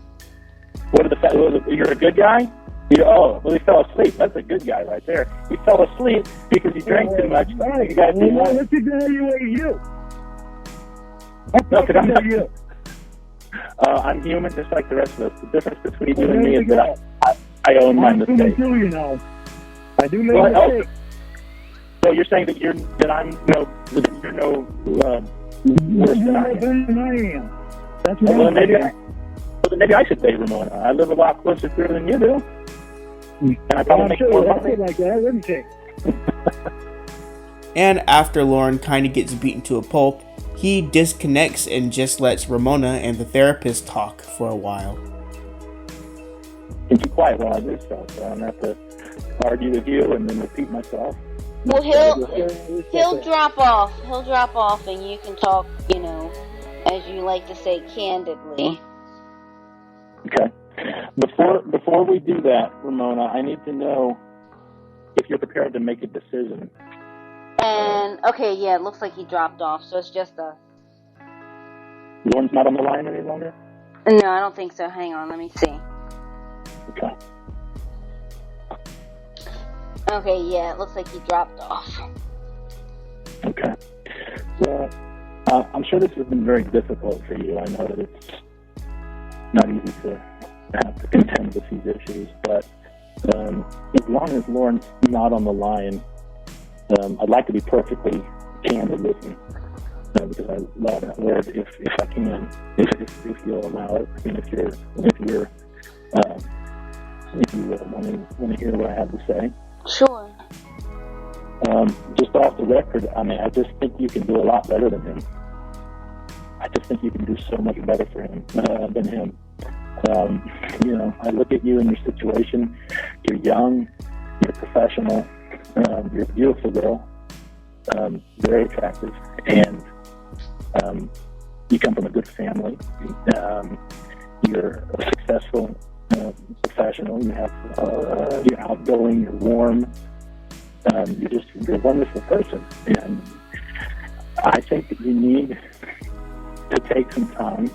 What are the facts? You're a good guy? Well, he fell asleep. That's a good guy right there. He fell asleep because he drank too much. Right. You guys let's evaluate you. I'm human just like the rest of us. The difference between you and me is that I own my mistakes. I do make mistakes. So you're saying that you're no worse than I am. That's what maybe I should date Ramona. I live a lot closer to her than you do. And I probably make more money. Like that, wouldn't you? And after Lorne kind of gets beaten to a pulp, he disconnects and just lets Ramona and the therapist talk for a while. Keep quiet while I do stuff, so I don't have to argue with you and then repeat myself. Well, he'll drop off. He'll drop off, and you can talk, as you like to say, candidly. Okay. Before we do that, Ramona, I need to know if you're prepared to make a decision. And, okay, yeah, it looks like he dropped off, so it's just us. Lorne's not on the line any longer? No, I don't think so. Hang on, let me see. Okay. Okay, yeah, it looks like he dropped off. Okay. Well, I'm sure this has been very difficult for you. I know that it's not easy to have to contend with these issues, but as long as Lorne's not on the line, I'd like to be perfectly candid with him, because I love that word. If I can, if you'll allow it, I mean, if you want to hear what I have to say. Sure. Just off the record, I mean, I just think you can do a lot better than him. I just think you can do so much better for him than him. I look at you and your situation. You're young, you're professional, you're a beautiful girl, very attractive, and you come from a good family. You're a successful professional. You're outgoing, you're warm. You're a wonderful person, and I think that you need to take some time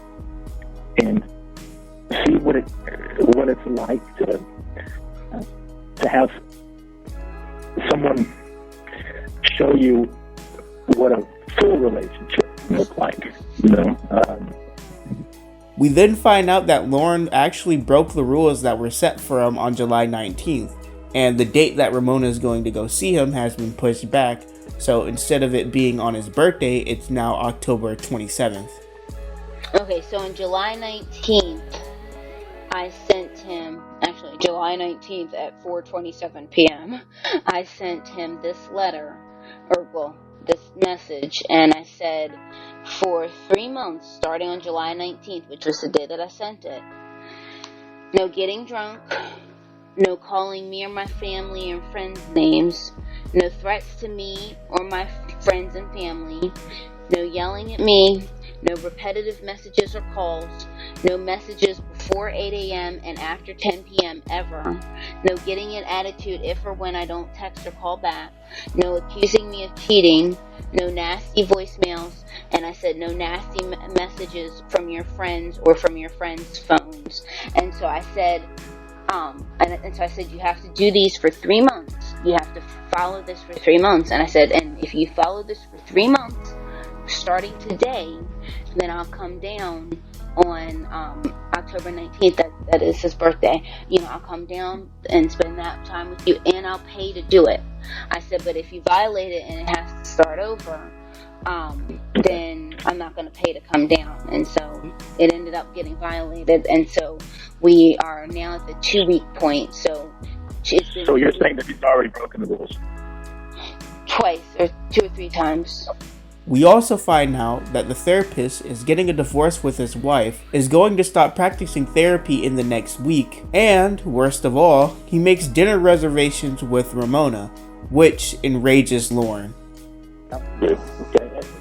and see what it's like to have someone show you what a full relationship looks like. We then find out that Lorne actually broke the rules that were set for him on July 19th, and the date that Ramona is going to go see him has been pushed back, so instead of it being on his birthday, it's now October 27th. Okay, so on July 19th, I sent him, actually July 19th at 4:27 p.m., I sent him this letter, this message, and I said, for 3 months, starting on July 19th, which was the day that I sent it, no getting drunk, no calling me or my family and friends' names, no threats to me or my friends and family, no yelling at me, no repetitive messages or calls, no messages before 8 a.m. and after 10 p.m. ever, no getting an attitude if or when I don't text or call back, no accusing me of cheating, no nasty voicemails, and I said no nasty messages from your friends or from your friends' phones. And so I said, so I said you have to do these for 3 months. you have to follow this for 3 months. And I said, and if you follow this for 3 months, starting today, then I'll come down on October 19th. That is his birthday. I'll come down and spend that time with you, and I'll pay to do it. I said, but if you violate it and it has to start over, then I'm not going to pay to come down. And so it ended up getting violated, and so we are now at the 2-week point. So you're saying that he's already broken the rules? Twice, or 2 or 3 times. We also find out that the therapist is getting a divorce with his wife, is going to stop practicing therapy in the next week, and, worst of all, he makes dinner reservations with Ramona, which enrages Lorne. Okay,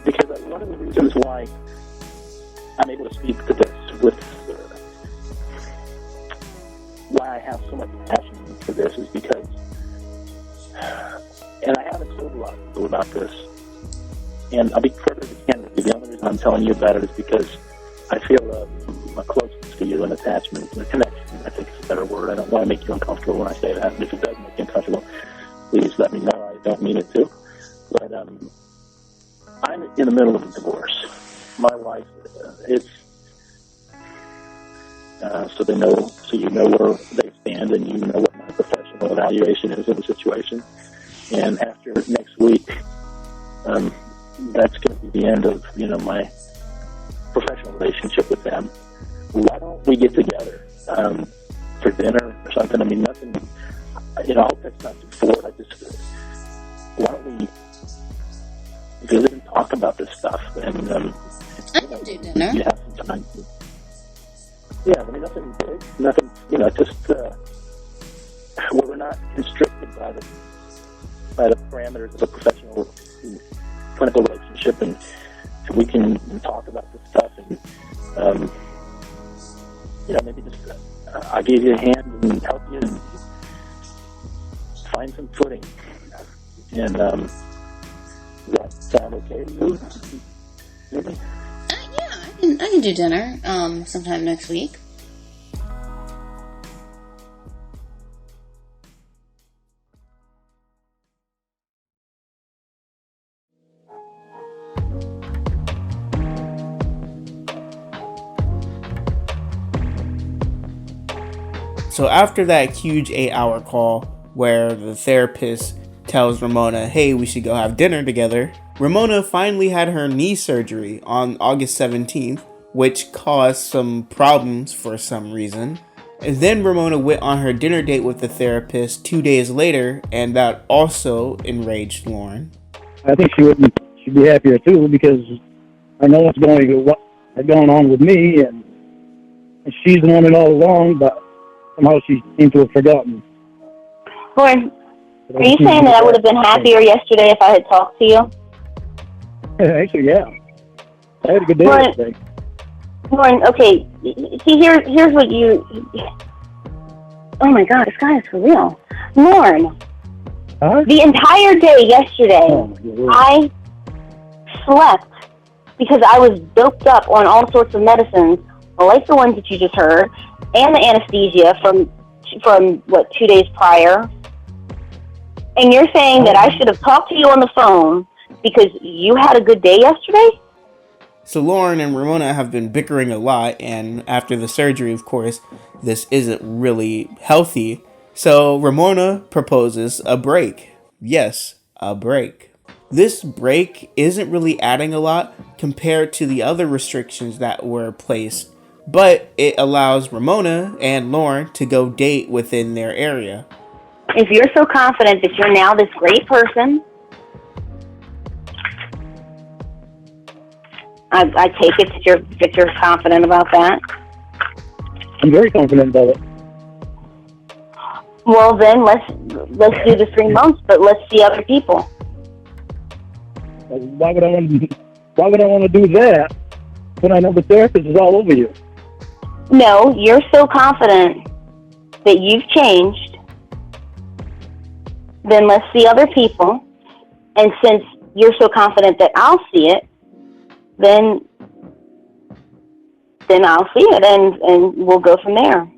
because one of the reasons why I'm able to speak to this with why I have so much passion for this is because, and I haven't told a lot of people about this, and I'll be perfectly candid. The only reason I'm telling you about it is because I feel a closeness to you, an attachment, a connection. I think it's a better word. I don't want to make you uncomfortable when I say that. And if it does make you uncomfortable, please let me know. I don't mean it to. But I'm in the middle of a divorce. My wife, so you know where they stand, and you know what my professional evaluation is of the situation. And after next week, that's going to be the end of my professional relationship with them. Why don't we get together for dinner or something? I mean, nothing. I hope that's not too forward. Why don't we visit and talk about this stuff? And I can do dinner. You have some time. Yeah, I mean, nothing big, nothing. Just where we're not constricted by the parameters of a professional clinical relationship, and so we can talk about this stuff, and maybe just I'll give you a hand and help you and find some footing. And does that sound okay to you? Maybe? Yeah, I can do dinner sometime next week. So after that huge 8-hour call where the therapist tells Ramona, hey, we should go have dinner together, Ramona finally had her knee surgery on August 17th, which caused some problems for some reason. And then Ramona went on her dinner date with the therapist 2 days later, and that also enraged Lorne. I think she'd be happier too, because I know what's going on with me, and she's known it all along, but somehow she seemed to have forgotten. Lorne, are you saying that I would have been happier yesterday if I had talked to you? Actually, yeah. I had a good day yesterday. Lorne, okay, see, here's what you... Oh my God, this guy is for real. Lorne, the entire day yesterday, I slept because I was doped up on all sorts of medicines, like the ones that you just heard, and the anesthesia from 2 days prior. And you're saying that I should have talked to you on the phone because you had a good day yesterday? So Lorne and Ramona have been bickering a lot, and after the surgery, of course, this isn't really healthy. So Ramona proposes a break. Yes, a break. This break isn't really adding a lot compared to the other restrictions that were placed, but it allows Ramona and Lorne to go date within their area. If you're so confident that you're now this great person, I take it that you're confident about that. I'm very confident about it. Well, then let's do the 3 months, but let's see other people. Why would I want to do that when I know the therapist is all over you? No, you're so confident that you've changed. Then let's see other people. And since you're so confident that I'll see it, then I'll see it, and we'll go from there.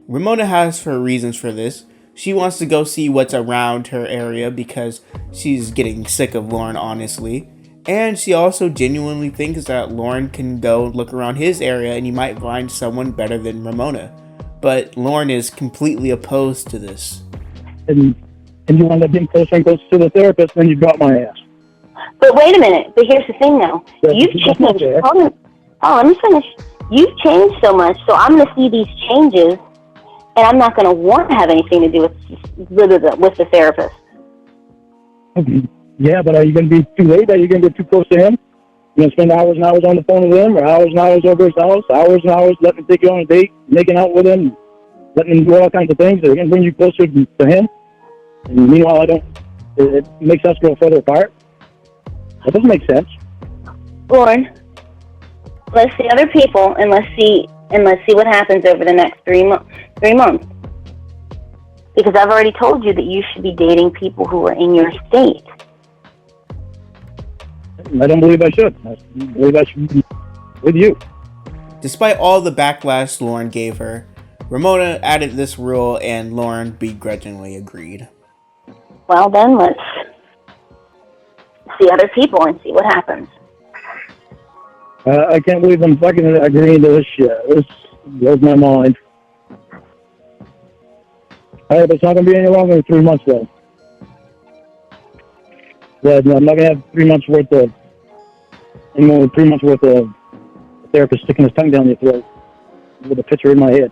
Ramona has her reasons for this. She wants to go see what's around her area because she's getting sick of Lorne, honestly. And she also genuinely thinks that Lorne can go look around his area and he might find someone better than Ramona. But Lorne is completely opposed to this. And you end up getting closer and closer to the therapist, and you got my ass. But wait a minute. But here's the thing, though. You've changed. Let me finish. You've changed so much, so I'm going to see these changes, and I'm not going to want to have anything to do with the therapist. Okay. Yeah, but are you going to be too late? Are you going to get too close to him? You're going to spend hours and hours on the phone with him, or hours and hours over his house, hours and hours letting him take you on a date, making out with him, letting him do all kinds of things that are going to bring you closer to him? And meanwhile, it makes us go further apart. That doesn't make sense. Lorne, let's see other people, and let's see what happens over the next 3 months. Because I've already told you that you should be dating people who are in your state. I don't believe I should. I believe I should be with you. Despite all the backlash Lorne gave her, Ramona added this rule and Lorne begrudgingly agreed. Well, then let's see other people and see what happens. I can't believe I'm fucking agreeing to this shit. This blows my mind. Alright, but it's not going to be any longer than 3 months, though. Yeah, no, I'm not going to have 3 months worth of... Any more than 3 months worth of a therapist sticking his tongue down your throat with a picture in my head.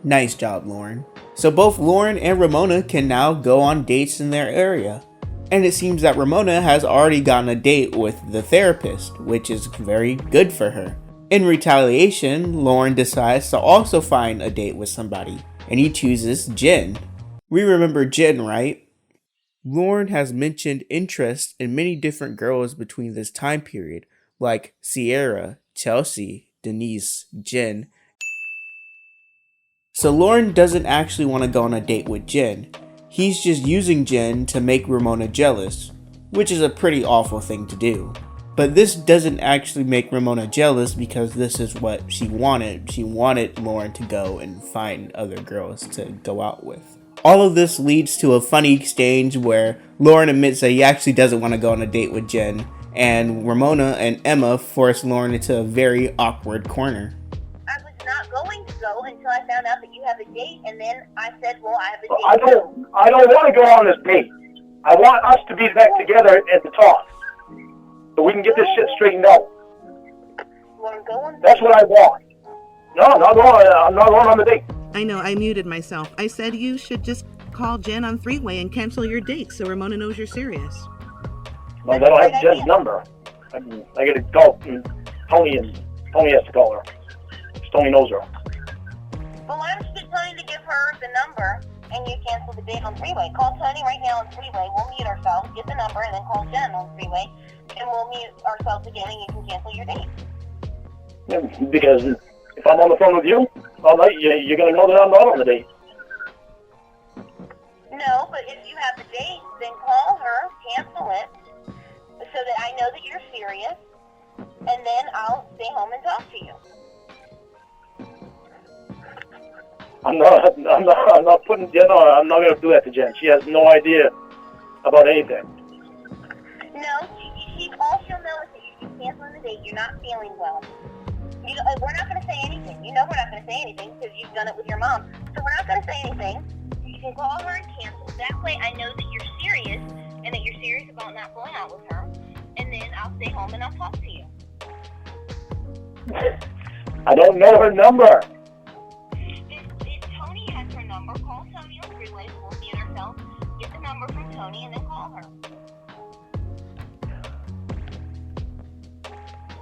Nice job, Lorne. So both Lorne and Ramona can now go on dates in their area. And it seems that Ramona has already gotten a date with the therapist, which is very good for her. In retaliation, Lorne decides to also find a date with somebody, and he chooses Jen. We remember Jen, right? Lorne has mentioned interest in many different girls between this time period, like Sierra, Chelsea, Denise, Jen. So Lorne doesn't actually want to go on a date with Jen. He's just using Jen to make Ramona jealous, which is a pretty awful thing to do. But this doesn't actually make Ramona jealous because this is what she wanted. She wanted Lorne to go and find other girls to go out with. All of this leads to a funny exchange where Lorne admits that he actually doesn't want to go on a date with Jen, and Ramona and Emma force Lorne into a very awkward corner. I was not going to go until I found out that you have a date, and then I said, well, I have a date. I don't want to go on this date. I want us to be back together and to talk, so we can get this shit straightened out. That's what I want. No, I'm not going on the date. I know, I muted myself. I said you should just call Jen on three-way and cancel your date so Ramona knows you're serious. Well, I don't have Jen's number. I gotta call Tony, and Tony has to call her. Tony knows her. Well, why don't you get Tony to give her the number and you cancel the date on three-way? Call Tony right now on three-way. We'll mute ourselves, get the number, and then call Jen on three-way, and we'll mute ourselves again and you can cancel your date. Yeah, because if I'm on the phone with you all night, you're going to know that I'm not on the date. No, but if you have the date, then call her, cancel it, so that I know that you're serious, and then I'll stay home and talk to you. I'm not putting Jen on. I'm not going to do that to Jen. She has no idea about anything. No, all she'll know is that you're canceling the date. You're not feeling well. We're not going to say anything. You know we're not going to say anything because you've done it with your mom. So we're not going to say anything. You can call her and cancel. That way I know that you're serious and that you're serious about not going out with her. And then I'll stay home and I'll talk to you. I don't know her number. If Tony has her number, call Tony on three-way. We'll mute ourselves. Get the number from Tony and then call her.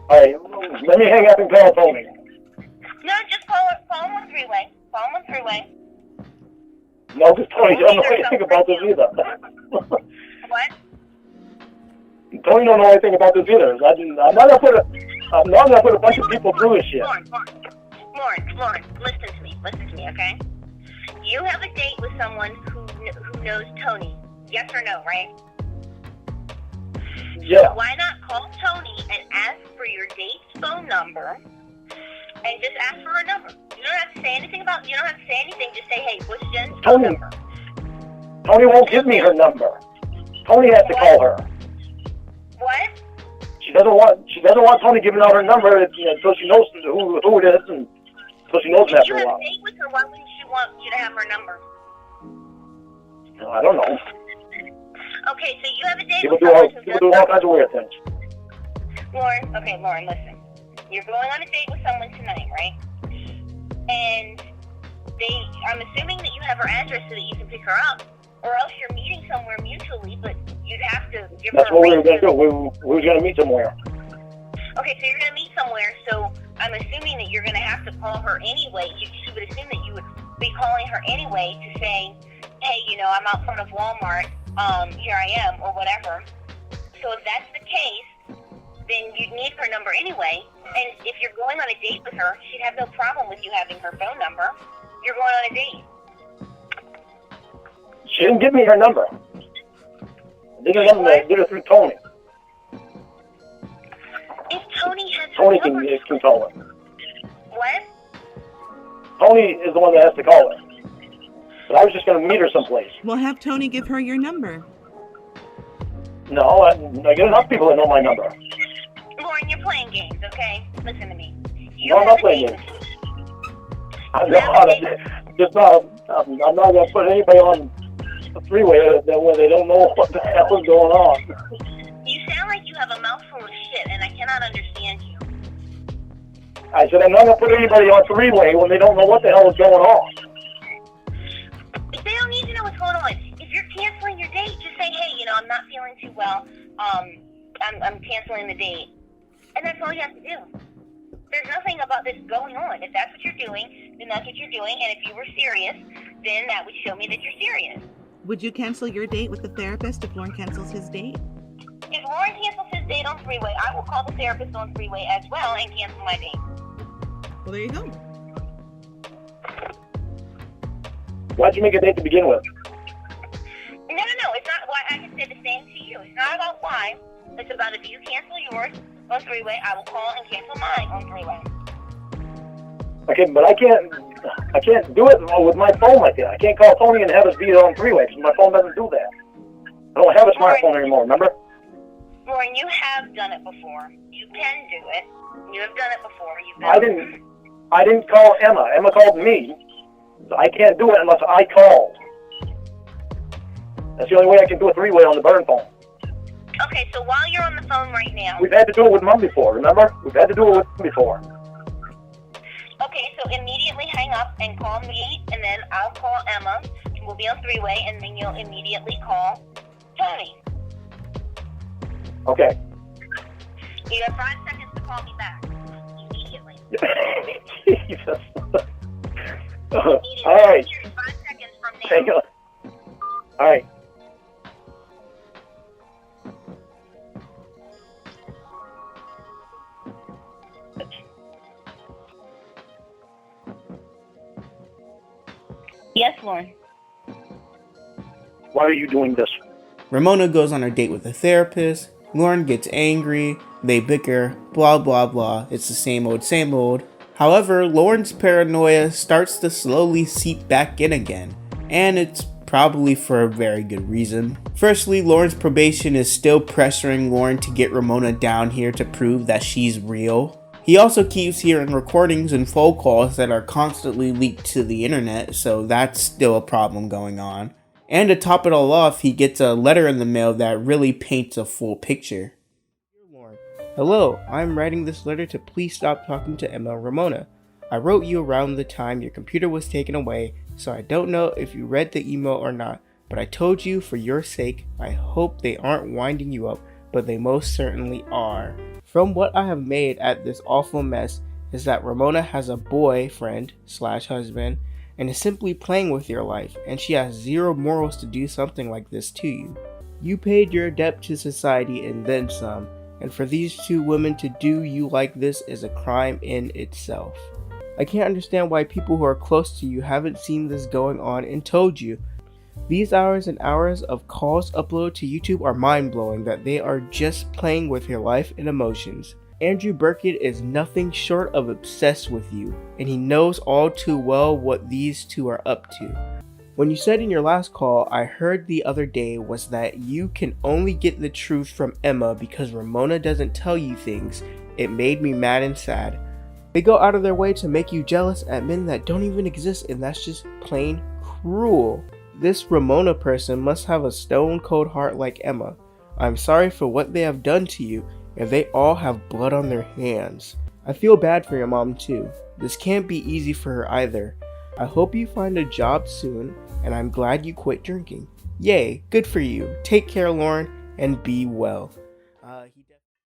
Alright, let me hang up and call Tony. No, just call him on three-way. Call him on three-way. No, because Tony don't know anything about this either. What? Tony don't know anything about this either. I'm not gonna put a bunch of people through this shit. Lauren, listen to me, okay? You have a date with someone who knows Tony. Yes or no, right? Yeah. So why not call Tony and ask for your date's phone number and just ask for her number? You don't have to say anything. Just say, hey, what's Jen's phone number? Tony won't give me her number. Tony has to call her. What? She doesn't want Tony giving out her number until she knows who it is and until she knows If after you a have a while. date with her, why wouldn't she want you to have her number? I don't know. Okay, so you have a date People with someone who do all kinds of weird things. Lauren, listen. You're going on a date with someone tonight, right? And I'm assuming that you have her address so that you can pick her up, or else you're meeting somewhere mutually, but you'd have to give That's her what a we were ring. going to do. We were going to meet somewhere. Okay, so you're going to meet somewhere, so I'm assuming that you're going to have to call her anyway. She would assume that you would be calling her anyway to say, hey, I'm out front of Walmart, here I am, or whatever. So if that's the case, then you'd need her number anyway. And if you're going on a date with her, she'd have no problem with you having her phone number. You're going on a date. She didn't give me her number. I did it through Tony. If Tony has Tony her number, can call her. what? Tony is the one that has to call her. But I was just going to meet her someplace. Well, have Tony give her your number. No, I get enough people that know my number. Lauren, you're playing games, okay? Listen to me. No, I'm not playing games. I'm not going to put anybody on the freeway where they don't know what the hell is going on. You sound like you have a mouthful of shit, and I cannot understand you. I said, I'm not going to put anybody on the freeway when they don't know what the hell is going on. They don't need to know what's going on. If you're canceling your date, just say, hey, I'm not feeling too well. I'm canceling the date. And that's all you have to do. There's nothing about this going on. If that's what you're doing, then that's what you're doing. And if you were serious, then that would show me that you're serious. Would you cancel your date with the therapist if Lorne cancels his date? If Lauren cancels his date on Freeway, I will call the therapist on Freeway as well and cancel my date. Well, there you go. Why'd you make a date to begin with? No. It's not why. I can say the same to you. It's not about why. It's about if you cancel yours on Freeway, I will call and cancel mine on Freeway. Okay, but I can't do it with my phone like that. I can't call Tony and have us be on Freeway because my phone doesn't do that. I don't have a smartphone anymore, remember? Lauren, you have done it before. You can do it. You have done it before. I didn't call Emma. Emma called me. So I can't do it unless I call. That's the only way I can do a three-way on the burn phone. Okay, so while you're on the phone right now... We've had to do it with Mom before, remember? We've had to do it with Mom before. Okay, so immediately hang up and call me, and then I'll call Emma. We'll be on three-way, and then you'll immediately call Tony. Okay. You have 5 seconds to call me back. Immediately. Jesus. All right. 5 seconds from now. Hang on. All right. Yes, Lauren. Why are you doing this? Ramonuh goes on her date with the therapist. Lorne gets angry. They bicker. Blah, blah, blah. It's the same old, same old. However, Lorne's paranoia starts to slowly seep back in again. And it's probably for a very good reason. Firstly, Lorne's probation is still pressuring Lorne to get Ramonuh down here to prove that she's real. He also keeps hearing recordings and phone calls that are constantly leaked to the internet, so that's still a problem going on. And to top it all off, he gets a letter in the mail that really paints a full picture. Hello, I'm writing this letter to please stop talking to Emma and Ramona. I wrote you around the time your computer was taken away, so I don't know if you read the email or not, but I told you for your sake, I hope they aren't winding you up, but they most certainly are. From what I have made at this awful mess is that Ramona has a boyfriend/husband and is simply playing with your life, and she has zero morals to do something like this to you. You paid your debt to society and then some, and for these two women to do you like this is a crime in itself. I can't understand why people who are close to you haven't seen this going on and told you. These hours and hours of calls uploaded to YouTube are mind-blowing that they are just playing with your life and emotions. Andrew Burkett is nothing short of obsessed with you, and he knows all too well what these two are up to. When you said in your last call, I heard the other day was that you can only get the truth from Emma because Ramona doesn't tell you things. It made me mad and sad. They go out of their way to make you jealous at men that don't even exist, and that's just plain cruel. This Ramona person must have a stone cold heart like Emma. I'm sorry for what they have done to you, and they all have blood on their hands. I feel bad for your mom too. This can't be easy for her either. I hope you find a job soon, and I'm glad you quit drinking. Yay, good for you. Take care, Lorne, and be well.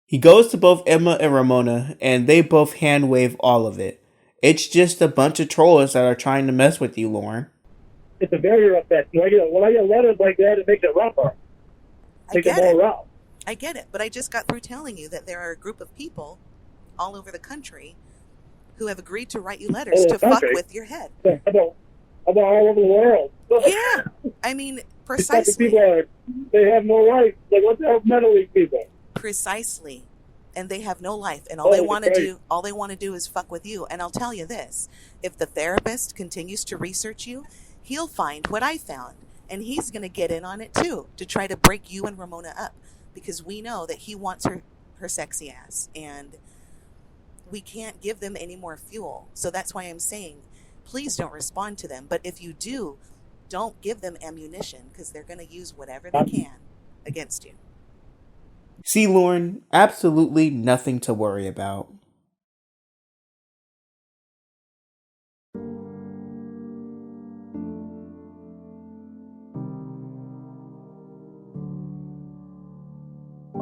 He goes to both Emma and Ramona, and they both hand wave all of it. It's just a bunch of trolls that are trying to mess with you, Lorne. It's a very rough bet. When I get letters like that, it makes it rougher. Makes it more rough. I get it, but I just got through telling you that there are a group of people all over the country who have agreed to write you letters to fuck with your head. About all over the world. Yeah, I mean, precisely. People they have no life. Like, what the hell mentally people? Precisely. And they have no life, and all they want to do is fuck with you. And I'll tell you this, if the therapist continues to research you, he'll find what I found, and he's going to get in on it too, to try to break you and Ramona up, because we know that he wants her sexy ass, and we can't give them any more fuel. So that's why I'm saying, please don't respond to them. But if you do, don't give them ammunition, because they're going to use whatever they can against you. See, Lorne, absolutely nothing to worry about.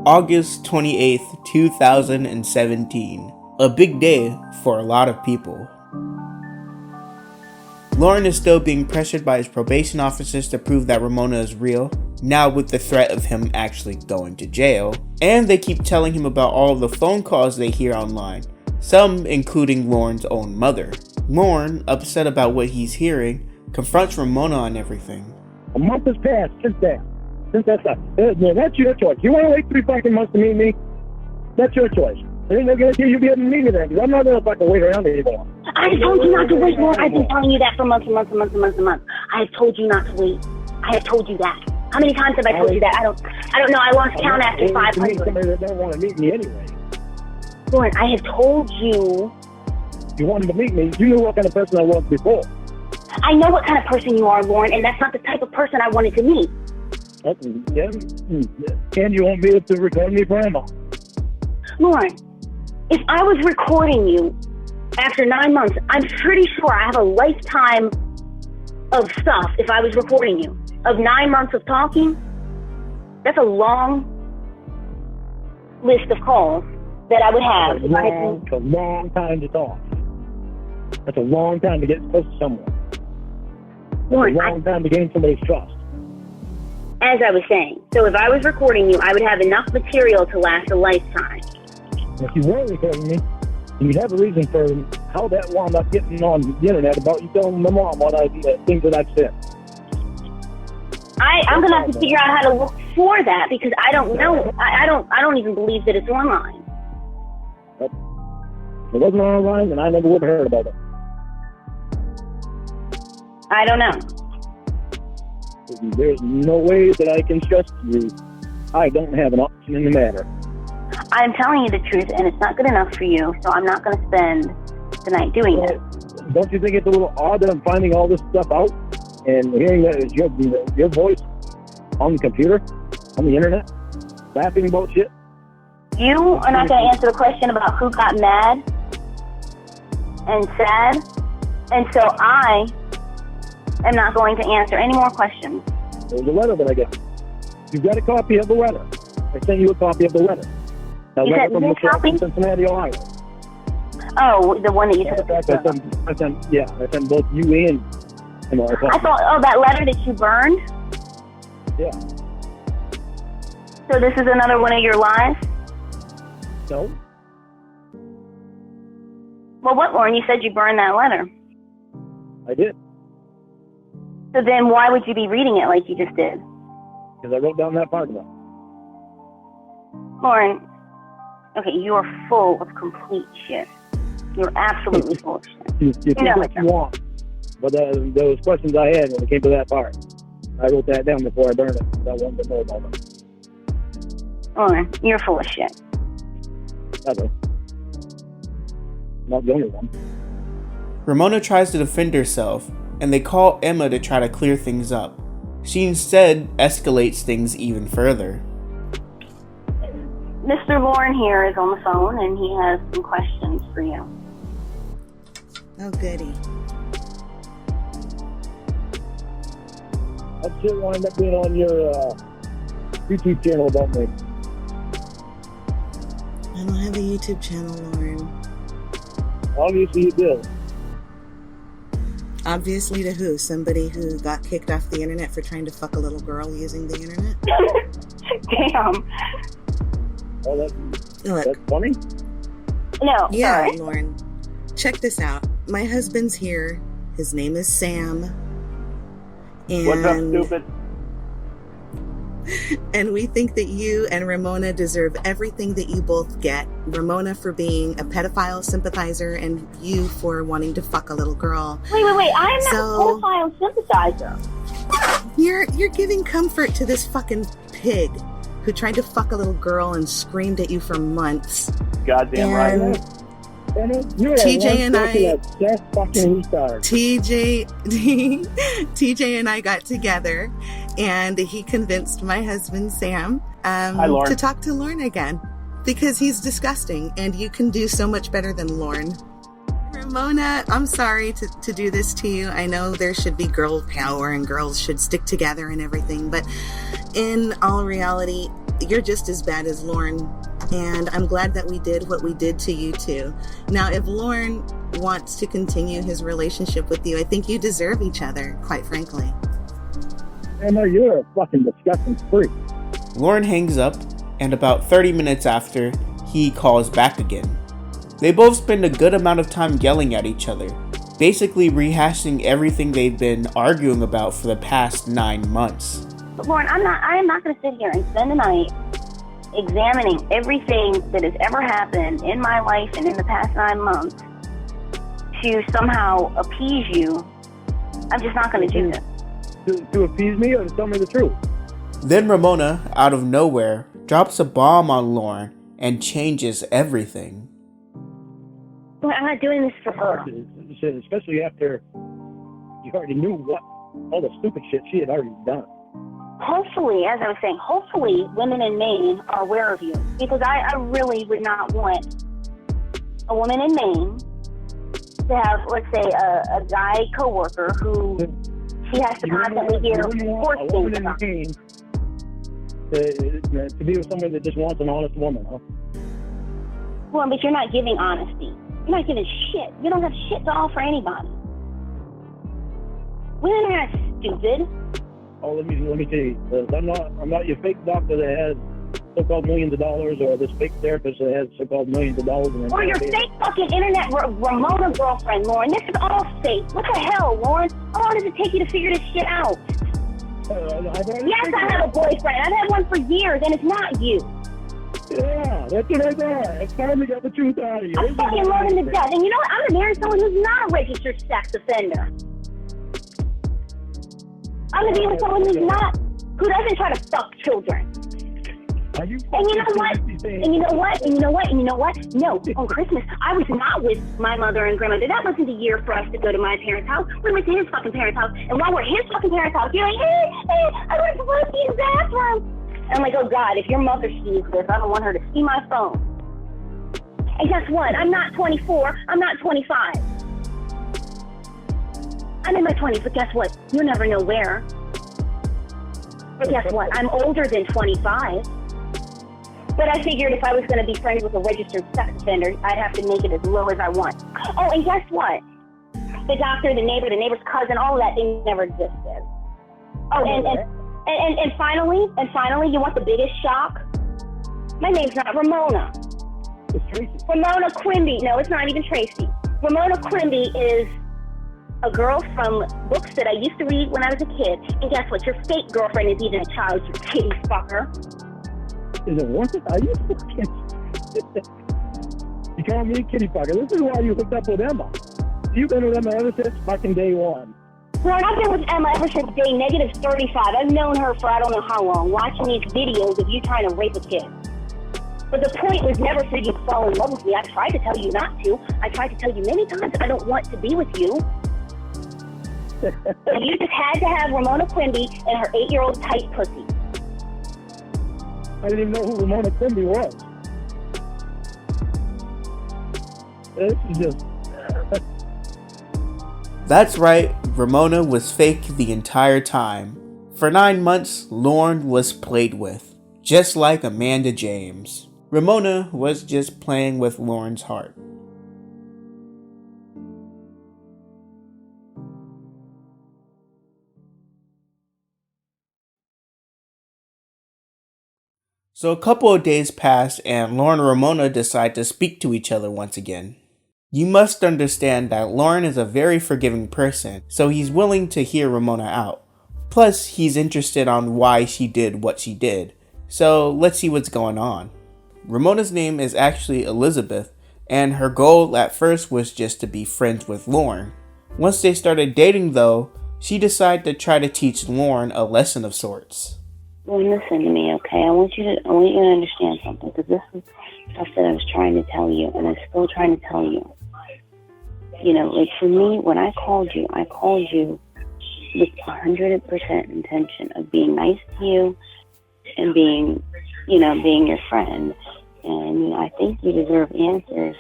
August 28th, 2017. A big day for a lot of people. Lorne is still being pressured by his probation officers to prove that Ramona is real, now with the threat of him actually going to jail, and they keep telling him about all of the phone calls they hear online, some including Lorne's own mother. Lorne, upset about what he's hearing, confronts Ramona on everything. A month has passed since that. That's your choice. You want to wait 3 fucking months to meet me? That's your choice. I ain't gonna you be able to meet me then, because I'm not gonna fucking wait around anymore. I told you not to wait, Lord. I've been telling you that for months and months and months and months and months. I have told you not to wait. I have told you that. How many times have I told you that? I don't know. I lost count after 500. Somebody that don't want to meet me anyway. Lord, I have told you. You wanted to meet me. You knew what kind of person I was before. I know what kind of person you are, Lauren, and that's not the type of person I wanted to meet. Yeah. And you won't be able to record me for Emma. Lauren, if I was recording you after 9 months, I'm pretty sure I have a lifetime of stuff if I was recording you. Of 9 months of talking, that's a long list of calls that I would have. It's a long time to talk. That's a long time to get close to someone. Lauren, it's a long time to gain somebody's trust. As I was saying, so if I was recording you, I would have enough material to last a lifetime. If you were recording me, you'd have a reason for how that wound up getting on the internet about you telling my mom what things that I've said. I'm gonna have to figure out how to look for that, because I don't know. I don't even believe that it's online. But if it wasn't online, then I never would have heard about it. I don't know. There's no way that I can trust you. I don't have an option in the matter. I'm telling you the truth, and it's not good enough for you, so I'm not going to spend the night doing it. Don't you think it's a little odd that I'm finding all this stuff out and hearing that it's your voice on the computer, on the internet, laughing about shit? You are not going to answer the question about who got mad and sad, and so I am not going to answer any more questions. There's a letter that I got. You've got a copy of the letter. I sent you a copy of the letter. You sent me a copy? Cincinnati, Ohio. Oh, the one that you took a picture of. I sent both you and Emma. I thought, that letter that you burned? Yeah. So this is another one of your lies? No. Well, what, Lauren? You said you burned that letter. I did. So then why would you be reading it like you just did? Because I wrote down that part of it. Lauren, okay, you are full of complete shit. You're absolutely full of shit. You think what you want. But those questions I had when it came to that part, I wrote that down before I burned it. I wanted to know about it. Oh, you're full of shit. Okay. Not the only one. Ramona tries to defend herself, and they call Emma to try to clear things up. She instead escalates things even further. Mr. Lorne here is on the phone, and he has some questions for you. Oh, goody. That shit wind up being on your YouTube channel about me. I don't have a YouTube channel, Lorne. Obviously you do. Obviously to who? Somebody who got kicked off the internet for trying to fuck a little girl using the internet? Damn. Oh, that's funny? No, yeah, sorry. Lorne. Check this out. My husband's here. His name is Sam. And What's up, stupid? And we think that you and Ramona deserve everything that you both get. Ramona for being a pedophile sympathizer and you for wanting to fuck a little girl. Wait. I'm not a pedophile sympathizer. You're giving comfort to this fucking pig who tried to fuck a little girl and screamed at you for months. Goddamn right. TJ and I, fucking retard. TJ and I got together, and he convinced my husband Sam to talk to Lorne again because he's disgusting, and you can do so much better than Lorne. Ramona, I'm sorry to do this to you. I know there should be girl power and girls should stick together and everything, but in all reality, you're just as bad as Lorne. And I'm glad that we did what we did to you too. Now, if Lorne wants to continue his relationship with you, I think you deserve each other, quite frankly. Emma, you're a fucking disgusting freak. Lorne hangs up, and about 30 minutes after, he calls back again. They both spend a good amount of time yelling at each other, basically rehashing everything they've been arguing about for the past 9 months. But Lorne, I am not going to sit here and spend the night examining everything that has ever happened in my life and in the past 9 months to somehow appease you. I'm just not going to do that. To appease me or to tell me the truth? Then Ramona, out of nowhere, drops a bomb on Lorne and changes everything. Well, I'm not doing this for her. Especially after you already knew what all the stupid shit she had already done. Hopefully, as I was saying, hopefully women in Maine are aware of you. Because I really would not want a woman in Maine to have, let's say, a guy coworker who she has to constantly hear horse things about. To be with somebody that just wants an honest woman, huh? Well, but you're not giving honesty. You're not giving shit. You don't have shit to offer anybody. Women are not stupid. Oh, let me tell you, I'm not your fake doctor that has so-called millions of dollars, or this fake therapist that has so-called millions of dollars. Or your fake fucking internet Ramona girlfriend, Lorne. This is all fake. What the hell, Lorne? How long does it take you to figure this shit out? Yes, I have a boyfriend. I've had one for years, and it's not you. Yeah, that's what I thought. I finally got the truth out of you. I'm fucking learning to death. And you know what? I'm going to marry someone who's not a registered sex offender. I'm going to be with someone who doesn't try to fuck children. And you know what? And you know what? And you know what? And you know what? No, on Christmas, I was not with my mother and grandmother. That wasn't the year for us to go to my parents' house. We went to his fucking parents' house. And while we're at his fucking parents' house, you're like, hey, I went to Lucy's bathroom. And I'm like, oh God, if your mother sees this, I don't want her to see my phone. And guess what? I'm not 24. I'm not 25. I'm in my 20s, but guess what? You'll never know where. But guess what? I'm older than 25. But I figured if I was going to be friends with a registered sex offender, I'd have to make it as low as I want. Oh, and guess what? The doctor, the neighbor's cousin, all of that, they never existed. Oh, and finally, you want the biggest shock? My name's not Ramona. It's Tracy. Ramona Quimby. No, it's not even Tracy. Ramona Quimby is a girl from books that I used to read when I was a kid. And guess what? Your fake girlfriend is even a child, you kitty fucker. Is it worth it? Are you fucking... You call me a kitty fucker. This is why you hooked up with Emma. You've been with Emma ever since fucking day one. Lorne, I've been with Emma ever since day negative 35. I've known her for I don't know how long, watching these videos of you trying to rape a kid. But the point was never for you to fall in love with me. I tried to tell you not to. I tried to tell you many times I don't want to be with you. So you just had to have Ramonuh Quimby and her 8-year-old tight pussy. I didn't even know who Ramonuh Quimby was. This is just... That's right, Ramonuh was fake the entire time. For 9 months, Lorne was played with, just like Amanda James. Ramonuh was just playing with Lorne's heart. So a couple of days pass and Lorne and Ramona decide to speak to each other once again. You must understand that Lorne is a very forgiving person, so he's willing to hear Ramonuh out. Plus, he's interested on why she did what she did. So let's see what's going on. Ramona's name is actually Elizabeth, and her goal at first was just to be friends with Lorne. Once they started dating though, she decided to try to teach Lorne a lesson of sorts. Well, listen to me, okay? I want you to understand something, because this is stuff that I was trying to tell you, and I'm still trying to tell you. You know, like for me, when I called you with 100% intention of being nice to you and being your friend. And I think you deserve answers,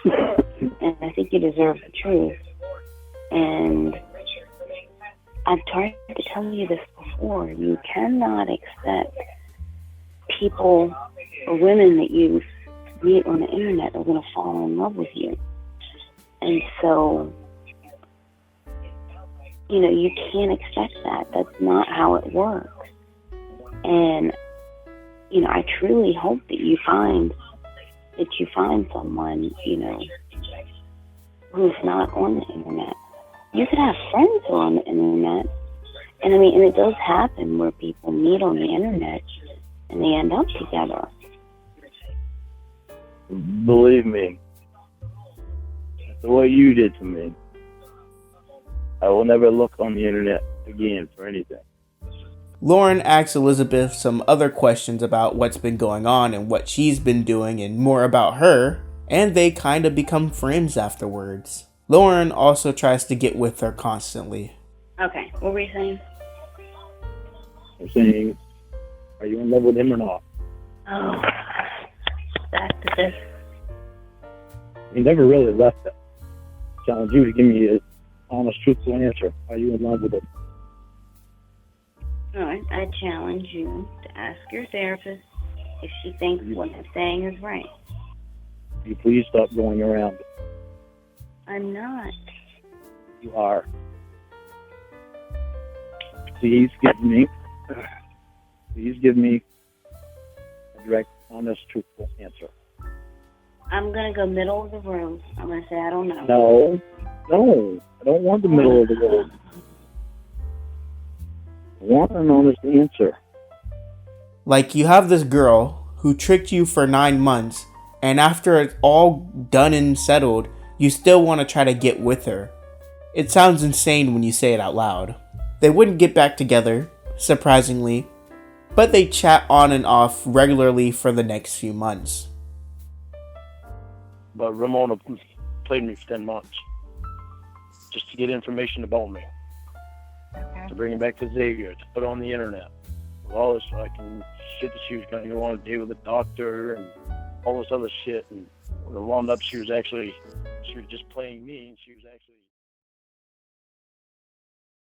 and I think you deserve the truth. And I've tried to tell you this before. You cannot expect people or women that you meet on the internet are going to fall in love with you. And so, you can't expect that. That's not how it works. And, I truly hope that you find someone, who's not on the internet. You could have friends who are on the internet. And it does happen where people meet on the internet and they end up together. Believe me, after what you did to me, I will never look on the internet again for anything. Lorne asks Elizabeth some other questions about what's been going on and what she's been doing and more about her, and they kind of become friends afterwards. Lorne also tries to get with her constantly. Okay, what were you saying? I'm saying, are you in love with him or not? Oh, back to this. He never really left it. I challenge you to give me an honest, truthful answer. Are you in love with him? All right, I challenge you to ask your therapist if she thinks what I'm saying is right. Will you please stop going around it? I'm not. You are. Please give me a direct, honest, truthful answer. I'm going to go middle of the room. I'm going to say I don't know. No, I don't want the middle of the road. I want an honest answer. Like, you have this girl who tricked you for 9 months, and after it's all done and settled, you still want to try to get with her. It sounds insane when you say it out loud. They wouldn't get back together, surprisingly, but they chat on and off regularly for the next few months. But Ramonuh played me for 10 months just to get information about me. Okay. To bring it back to Xavier, to put on the internet. With all this fucking shit that she was going to go on a date with a doctor and all this other shit. And when it wound up, she was just playing me, and she was actually